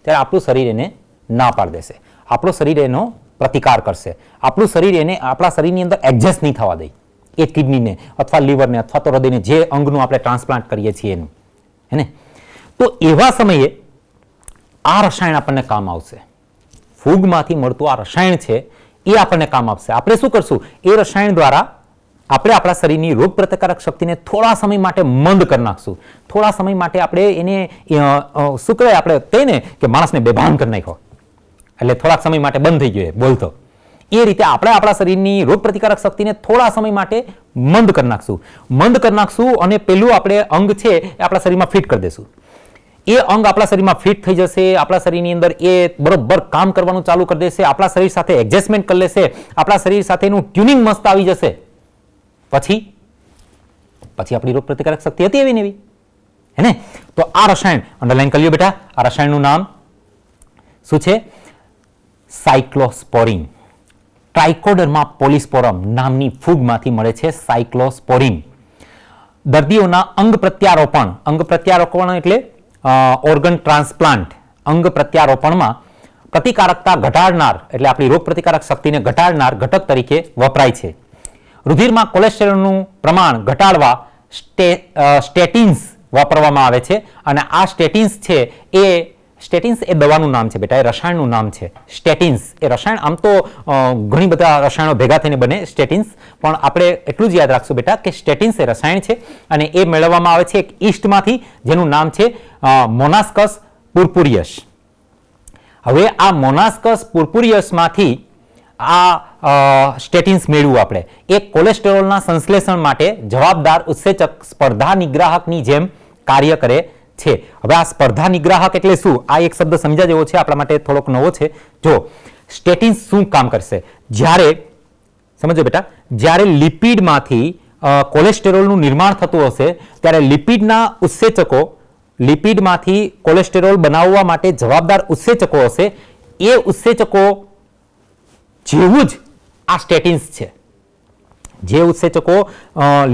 Speaker 2: ત્યારે આપણું શરીર એને ના પાડી દેશે. આપણું શરીર એનો પ્રતિકાર કરશે. આપણું શરીર એને આપણા શરીરની અંદર એડજસ્ટ નહીં થવા દે એ કિડનીને અથવા લીવરને અથવા તો હૃદયને, જે અંગનું આપણે ટ્રાન્સપ્લાન્ટ કરીએ છીએ એનું, હે ને? તો એવા સમયે આ રસાયણ આપણને કામ આવશે. ફૂગમાંથી મળતું આ રસાયણ છે એ આપણને કામ આપશે. આપણે શું કરશું? એ રસાયણ દ્વારા આપણે આપણા શરીરની રોગ પ્રતિકારક શક્તિને થોડા સમય માટે મંદ કરી નાખશું. થોડા સમય માટે આપણે એને શું કહેવાય, આપણે કહીએ ને કે માણસને બેભાન કરી નાખ્યો, એટલે થોડાક સમય માટે બંધ થઈ ગયો બોલતો. એ રીતે આપણે આપણા શરીરની રોગ પ્રતિકારક શક્તિને થોડા સમય માટે મંદ કરી નાખશું અને પેલું આપણે અંગ છે એ આપણા શરીરમાં ફિટ કરી દેશું. એ અંગ આપણા શરીરમાં ફિટ થઈ જશે. આપણા શરીરની અંદર એ બરોબર કામ કરવાનું ચાલુ કરી દેશે. આપણા શરીર સાથે એડજસ્ટમેન્ટ કરી લેશે. આપણા શરીર સાથેનું ટ્યુનિંગ મસ્ત આવી જશે. પછી આપણી રોગ પ્રતિકારક શક્તિ હતી એવી ને એવી, હે ને? તો આ રસાયણ અંડરલાઈન કરી લ્યો બેટા. આ રસાયણનું નામ શું છે? સાયક્લોસ્પોરિન. ટ્રાઇકોડર્મા પોલિસ્પોરમ નામની ફૂગમાંથી મળે છે સાયક્લોસ્પોરિન. દર્દીઓના અંગ પ્રત્યારોપણ એટલે ઓર્ગન ટ્રાન્સપ્લાન્ટ, અંગ પ્રત્યારોપણમાં પ્રતિકારકતા ઘટાડનાર એટલે આપણી રોગ પ્રતિકારક શક્તિને ઘટાડનાર ઘટક તરીકે વપરાય છે. રુધિરમાં કોલેસ્ટેરોલનું પ્રમાણ ઘટાડવા સ્ટેટિન્સ વાપરવામાં આવે છે અને આ સ્ટેટિન્સ એ દવાનું નામ છે બેટા, એ રસાયણનું નામ છે સ્ટેટિન્સ. એ રસાયણ આમ તો ઘણી બધા રસાયણો ભેગા થઈને બને સ્ટેટિન્સ, પણ આપણે એટલું જ યાદ રાખશું બેટા કે સ્ટેટિન્સ એ રસાયણ છે અને એ મેળવવામાં આવે છે એક ઈસ્ટમાંથી જેનું નામ છે મોનાસ્કસ પુર્પુરિયસ. હવે આ મોનાસ્કસ પુર્પુરિયસમાંથી આ સ્ટેટિન્સ મેળવ્યું આપણે. એ કોલેસ્ટેરોલના સંશ્લેષણ માટે જવાબદાર ઉત્સેચક સ્પર્ધા નિગ્રાહકની જેમ કાર્ય કરે છે. હવે આ સ્પર્ધા નિગ્રાહક એટલે શું? આ એક શબ્દ સમજ્યા જેવો છે, આપણા માટે થોડોક નવો છે. જો સ્ટેટિન્સ શું કામ કરશે? જ્યારે સમજો બેટા, જ્યારે લિપિડમાંથી કોલેસ્ટેરોલનું નિર્માણ થતું હશે ત્યારે લિપિડના ઉત્સેચકો, લિપિડમાંથી કોલેસ્ટેરોલ બનાવવા માટે જવાબદાર ઉત્સેચકો હશે, એ ઉત્સેચકો જેવું જ આ સ્ટેટિન્સ છે. જે ઉત્સેચકો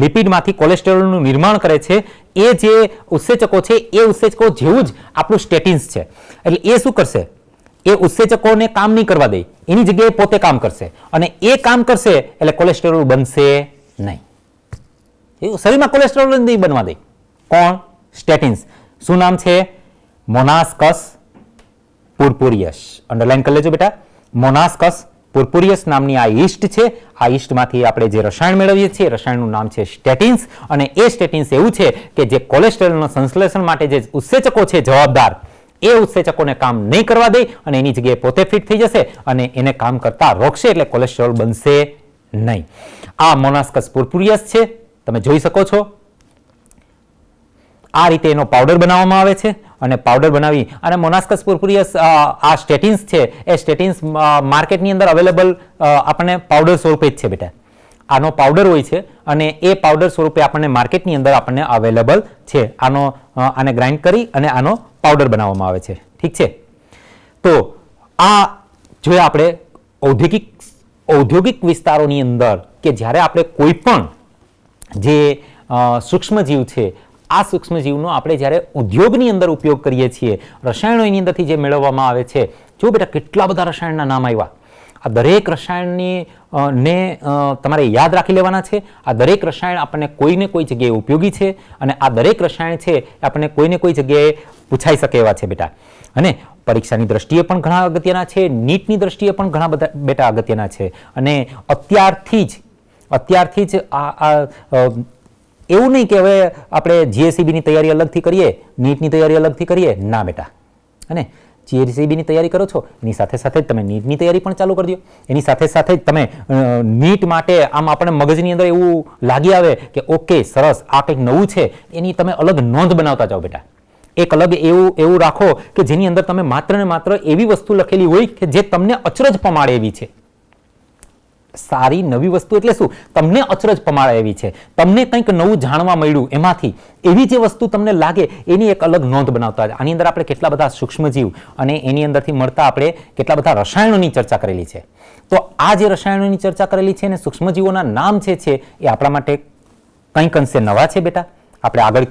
Speaker 2: લિપિડમાંથી કોલેસ્ટેરોલનું નિર્માણ કરે છે એ જે ઉત્સેચકો છે એ ઉત્સેચકો જેવું જ આપણું સ્ટેટિન્સ છે. એટલે એ શું કરશે? એ ઉત્સેચકોને કામ નહીં કરવા દે, એની જગ્યાએ પોતે કામ કરશે અને એ કામ કરશે એટલે કોલેસ્ટેરોલ બનશે નહીં. એ શરીરમાં કોલેસ્ટેરોલ નહીં બનવા દે. કોણ? સ્ટેટિન્સ. શું નામ છે? મોનાસ્કસ પુર્પુરિયસ. અંડરલાઈન કરી લેજો બેટા. મોનાસ્કસ પુર્પુરિયસ નામની આ ઈસ્ટ છે. આ ઈસ્ટમાંથી આપણે જે રસાયણ મેળવીએ છીએ રસાયણનું નામ છે સ્ટેટિન્સ અને એ સ્ટેટિન્સ એવું છે કે જે કોલેસ્ટેરોલના સંશ્લેષણ માટે જે ઉત્સેચકો છે જવાબદાર, એ ઉત્સેચકોને કામ નહીં કરવા દે અને એની જગ્યાએ પોતે ફિટ થઈ જશે અને એને કામ કરતા રોકશે એટલે કોલેસ્ટેરોલ બનશે નહીં. આ મોનાસ્કસ પુર્પુરિયસ છે, તમે જોઈ શકો છો. આ રીતે એનો પાવડર બનાવવામાં આવે છે અને પાવડર બનાવી અને મોનાસ્કસ પુર્પુરિયસ આ સ્ટેટિન્સ છે એ સ્ટેટિન્સ માર્કેટની અંદર અવેલેબલ આપણને પાવડર સ્વરૂપે જ છે બેટા. આનો પાવડર હોય છે અને એ પાવડર સ્વરૂપે આપણને માર્કેટની અંદર આપણને અવેલેબલ છે. આને ગ્રાઇન્ડ કરી અને આનો પાવડર બનાવવામાં આવે છે. ઠીક છે? તો આ જોઈએ આપણે ઔદ્યોગિક વિસ્તારોની અંદર કે જ્યારે આપણે કોઈ પણ જે સૂક્ષ્મજીવ છે, આ સૂક્ષ્મજીવનો આપણે જ્યારે ઉદ્યોગની અંદર ઉપયોગ કરીએ છીએ, રસાયણો એની અંદરથી જે મેળવવામાં આવે છે, જો બેટા કેટલા બધા રસાયણના નામ આવ્યા આ દરેક રસાયણની ને તમારે યાદ રાખી લેવાના છે. આ દરેક રસાયણ આપણને કોઈને કોઈ જગ્યાએ ઉપયોગી છે અને આ દરેક રસાયણ છે એ આપણને કોઈને કોઈ જગ્યાએ પૂછાઈ શકે એવા છે બેટા. અને પરીક્ષાની દ્રષ્ટિએ પણ ઘણા અગત્યના છે, નીટની દ્રષ્ટિએ પણ ઘણા બધા બેટા અગત્યના છે. અને અત્યારથી જ એવું નહીં કે હવે આપણે જીએસઈબીની તૈયારી અલગથી કરીએ, નીટની તૈયારી અલગથી કરીએ, ના બેટા. અને જીએસઈબીની તૈયારી કરો છો એની સાથે સાથે તમે નીટની તૈયારી પણ ચાલુ કરી દો. એની સાથે સાથે તમે નીટ માટે આમ આપણે મગજની અંદર એવું લાગી આવે કે ઓકે સરસ આ કંઈક નવું છે, એની તમે અલગ નોંધ બનાવતા જાઓ બેટા. એક અલગ એવું રાખો કે જેની અંદર તમે માત્ર ને માત્ર એવી વસ્તુ લખેલી હોય કે જે તમને અચરજ પમાડે એવી છે. સારી નવી વસ્તુ એટલે શું? તમને અચરજ પમાડે એવી છે, તમને કંઈક નવું જાણવા મળ્યું એમાંથી, એવી જે વસ્તુ તમને લાગે એની એક અલગ નોંધ બનાવતા. આની અંદર આપણે કેટલા બધા સૂક્ષ્મજીવ અને એની અંદરથી મળતા આપણે કેટલા બધા રસાયણોની ચર્ચા કરેલી છે. તો આ જે રસાયણોની ચર્ચા કરેલી છે અને સૂક્ષ્મજીવોના નામ છે એ આપણા માટે કંઈક અંશે નવા છે બેટા. આપણે આગળ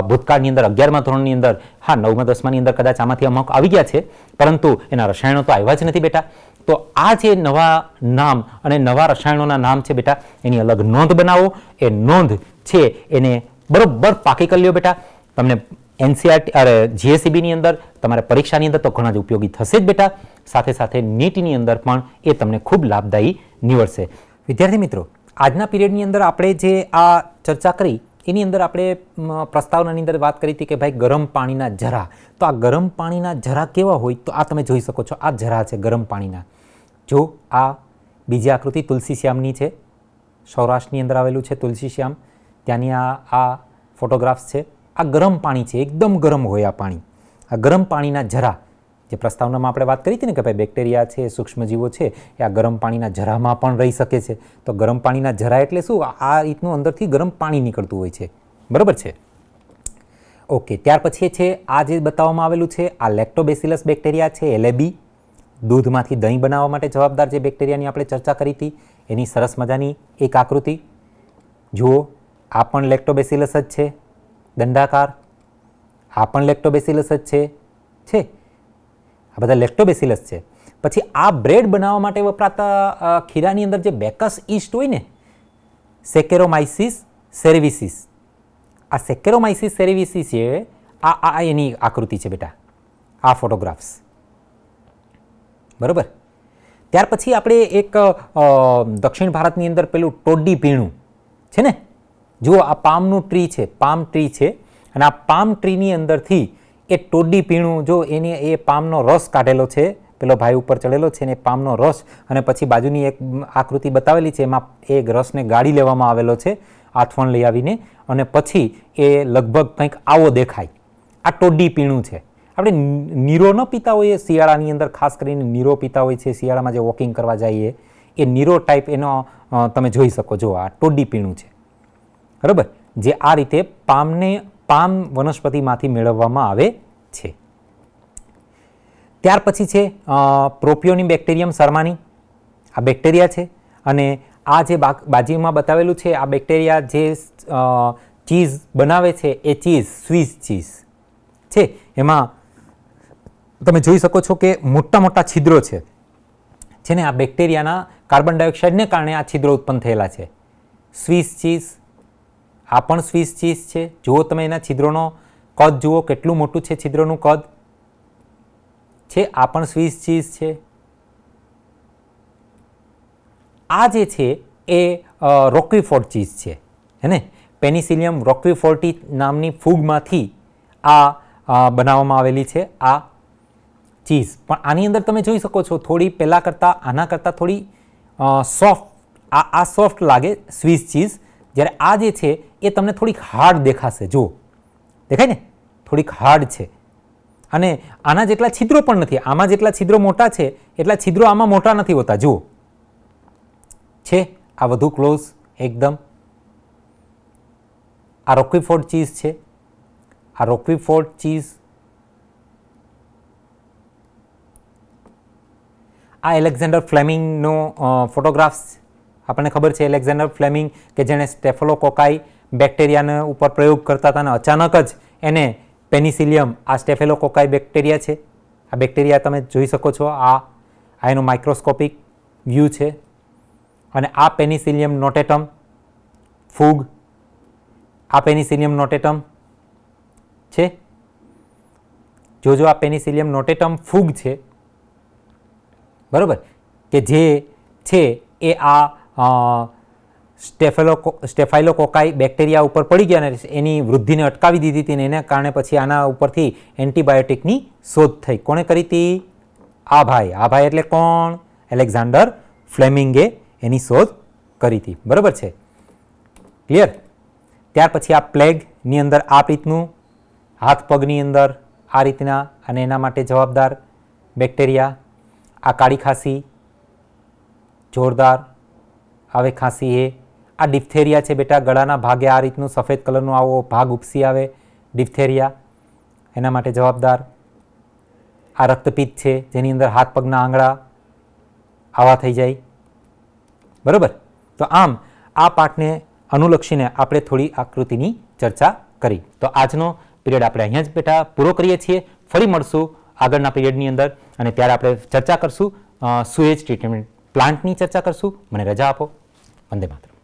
Speaker 2: ભૂતકાળની અંદર 11મા ધોરણની અંદર, હા 9મા 10માની અંદર કદાચ આમાંથી અમુક આવી ગયા છે, પરંતુ એના રસાયણો તો આવ્યા જ નથી બેટા. તો આ જે નવા નામ અને નવા રસાયણોના નામ છે બેટા, એની અલગ નોંધ બનાવો. એ નોંધ છે એને બરોબર પાકી કરી લ્યો બેટા. તમને એનસીઆરટી જીએસઈબીની અંદર તમારે પરીક્ષાની અંદર તો ઘણા જ ઉપયોગી થશે જ બેટા. સાથે સાથે નીટની અંદર પણ એ તમને ખૂબ લાભદાયી નીવડશે. વિદ્યાર્થી મિત્રો, આજના પીરિયડની અંદર આપણે જે આ ચર્ચા કરી એની અંદર આપણે પ્રસ્તાવનાની અંદર વાત કરી હતી કે ભાઈ ગરમ પાણીના ઝરા. તો આ ગરમ પાણીના ઝરા કેવા હોય? તો આ તમે જોઈ શકો છો, આ ઝરા છે ગરમ પાણીના. જો આ બીજી આકૃતિ તુલસીશ્યામની છે, સૌરાષ્ટ્રની અંદર આવેલું છે તુલસીશ્યામ, ત્યાંની આ ફોટોગ્રાફ્સ છે. આ ગરમ પાણી છે, એકદમ ગરમ હોય આ પાણી. આ ગરમ પાણીના ઝરા જે પ્રસ્તાવનામાં આપણે વાત કરી હતી ને કે ભાઈ બેક્ટેરિયા છે, સૂક્ષ્મજીવો છે, એ આ ગરમ પાણીના ઝરામાં પણ રહી શકે છે. તો ગરમ પાણીના ઝરા એટલે શું? આ રીતનું અંદરથી ગરમ પાણી નીકળતું હોય છે, બરાબર છે. ઓકે, ત્યાર પછી છે આ જે બતાવવામાં આવેલું છે આ લેક્ટોબેસિલસ બેક્ટેરિયા છે, એલએબી. દૂધમાંથી દહીં બનાવવા માટે જવાબદાર જે બેક્ટેરિયાની આપણે ચર્ચા કરી હતી એની સરસ મજાની એક આકૃતિ જુઓ. આ પણ લેક્ટોબેસિલસ જ છે, દંડાકાર. આ પણ લેક્ટોબેસિલસ જ છે. આ બધા લેક્ટોબેસિલસ છે. પછી આ બ્રેડ બનાવવા માટે વપરાતા ખીરાની અંદર જે બેકસ ઈસ્ટ હોય ને, સેકેરોમાઇસિસ સેરેવિસિસ, આ સેકેરોમાઇસિસ સેરેવિસિસ છે, આ એની આકૃતિ છે બેટા, આ ફોટોગ્રાફ્સ, બરોબર. ત્યાર પછી આપણે એક દક્ષિણ ભારતની અંદર પેલું ટોડી પીણું છે ને, જુઓ આ પામનું ટ્રી છે, પામ ટ્રી છે, અને આ પામ ટ્રીની અંદરથી એ ટોડી પીણું, જો એ પામનો રસ કાઢેલો છે, પેલો ભાઈ ઉપર ચડેલો છે ને પામનો રસ, અને પછી બાજુની એક આકૃતિ બતાવેલી છે એમાં એ રસને ગાળી લેવામાં આવેલો છે આથવણ લઈ આવીને, અને પછી એ લગભગ કંઈક આવો દેખાય. આ ટોડી પીણું છે. આપણે નીરો ન પીતા હોઈએ શિયાળાની અંદર, ખાસ કરીને નીરો પીતા હોય છે શિયાળામાં જે વોકિંગ કરવા જઈએ, એ નીરો ટાઈપ એનો તમે જોઈ શકો. જો આ ટોડી પીણું છે, બરાબર, જે આ રીતે પામ વનસ્પતિમાંથી મેળવવામાં આવે છે. ત્યાર પછી છે પ્રોપિયોનિમ બેક્ટેરિયમ શર્માની. આ બેક્ટેરિયા છે, અને આ જે બાજુમાં બતાવેલું છે આ બેક્ટેરિયા જે ચીઝ બનાવે છે એ ચીઝ સ્વિસ ચીઝ છે. એમાં તમે જોઈ શકો છો કે મોટા મોટા છિદ્રો છે ને, આ બેક્ટેરિયાના કાર્બન ડાયોક્સાઇડને કારણે આ છિદ્રો ઉત્પન્ન થયેલા છે. સ્વિસ ચીઝ, આ પણ સ્વિસ ચીઝ છે. જુઓ તમે એના છિદ્રોનો કદ જુઓ કેટલું મોટું છે, છિદ્રોનું કદ છે. આ પણ સ્વિસ ચીઝ છે. આ જે છે એ રોક્વીફોર્ડ ચીઝ છે, હે ને. પેનિસિલિયમ રોક્વીફોર્ટી નામની ફૂગમાંથી આ બનાવવામાં આવેલી છે આ ચીઝ. પણ આની અંદર તમે જોઈ શકો છો થોડી પહેલાં કરતાં આના કરતાં થોડી સોફ્ટ, આ સોફ્ટ લાગે સ્વિસ ચીઝ, જ્યારે આ જે છે એ તમને થોડીક હાર્ડ દેખાશે. જુઓ, દેખાય ને, થોડીક હાર્ડ છે. અને આના જેટલા છિદ્રો પણ નથી. આમાં જેટલા છિદ્રો મોટા છે એટલા છિદ્રો આમાં મોટા નથી હોતા. જુઓ છે આ વધુ ક્લોઝ એકદમ. આ રોક્વીફોર્ડ ચીઝ છે, આ રોક્વીફોર્ડ ચીઝ. આ એલેક્ઝાન્ડર ફ્લેમિંગનો ફોટોગ્રાફ્સ. આપણને ખબર છે એલેક્ઝાન્ડર ફ્લેમિંગ કે જેણે સ્ટેફેલોકોકાઈ બેક્ટેરિયાના ઉપર પ્રયોગ કરતા હતા અને અચાનક જ એને પેનિસિલિયમ, આ સ્ટેફેલોકોકાઈ બેક્ટેરિયા છે, આ બેક્ટેરિયા તમે જોઈ શકો છો. આ એનો માઇક્રોસ્કોપિક વ્યૂ છે. અને આ પેનિસિલિયમ નોટેટમ ફૂગ, આ પેનિસિલિયમ નોટેટમ છે. જો આ પેનિસિલિયમ નોટેટમ ફૂગ છે, બરાબર, કે જે છે એ આ સ્ટેફાઇલોકોકાઈ બેક્ટેરિયા ઉપર પડી ગયા અને એની વૃદ્ધિને અટકાવી દીધી હતી, અને એના કારણે પછી આના ઉપરથી એન્ટીબાયોટિકની શોધ થઈ. કોણે કરી હતી? આ ભાઈ એટલે કોણ? એલેક્ઝાન્ડર ફ્લેમિંગે એની શોધ કરી હતી. બરાબર છે, ક્લિયર? ત્યાર પછી આ પ્લેગની અંદર આ રીતનું હાથ પગની અંદર આ રીતના, અને એના માટે જવાબદાર બેક્ટેરિયા. આ કાળી ખાંસી જોરદાર આવે ખાંસી, એ આ ડિપ્થેરિયા છે બેટા, ગળાના ભાગે આ રીતનું સફેદ કલરનું આવો ભાગ ઉપસી આવે, ડિપ્થેરિયા, એના માટે જવાબદાર. આ રક્તપિત્ત છે જેની અંદર હાથ પગના આંગળા આવા થઈ જાય. બરાબર, તો આમ આ પાઠને અનુલક્ષીને આપણે થોડી આકૃતિની ચર્ચા કરી. તો આજનો પીરિયડ આપણે અહીંયા જ બેટા પૂરો કરીએ છીએ. ફરી મળશું આગળના પીરિયડની અંદર, અને ત્યારે આપણે ચર્ચા કરશું સુએજ ટ્રીટમેન્ટ પ્લાન્ટની ચર્ચા કરશું. મને રજા આપો. વંદે માતરમ.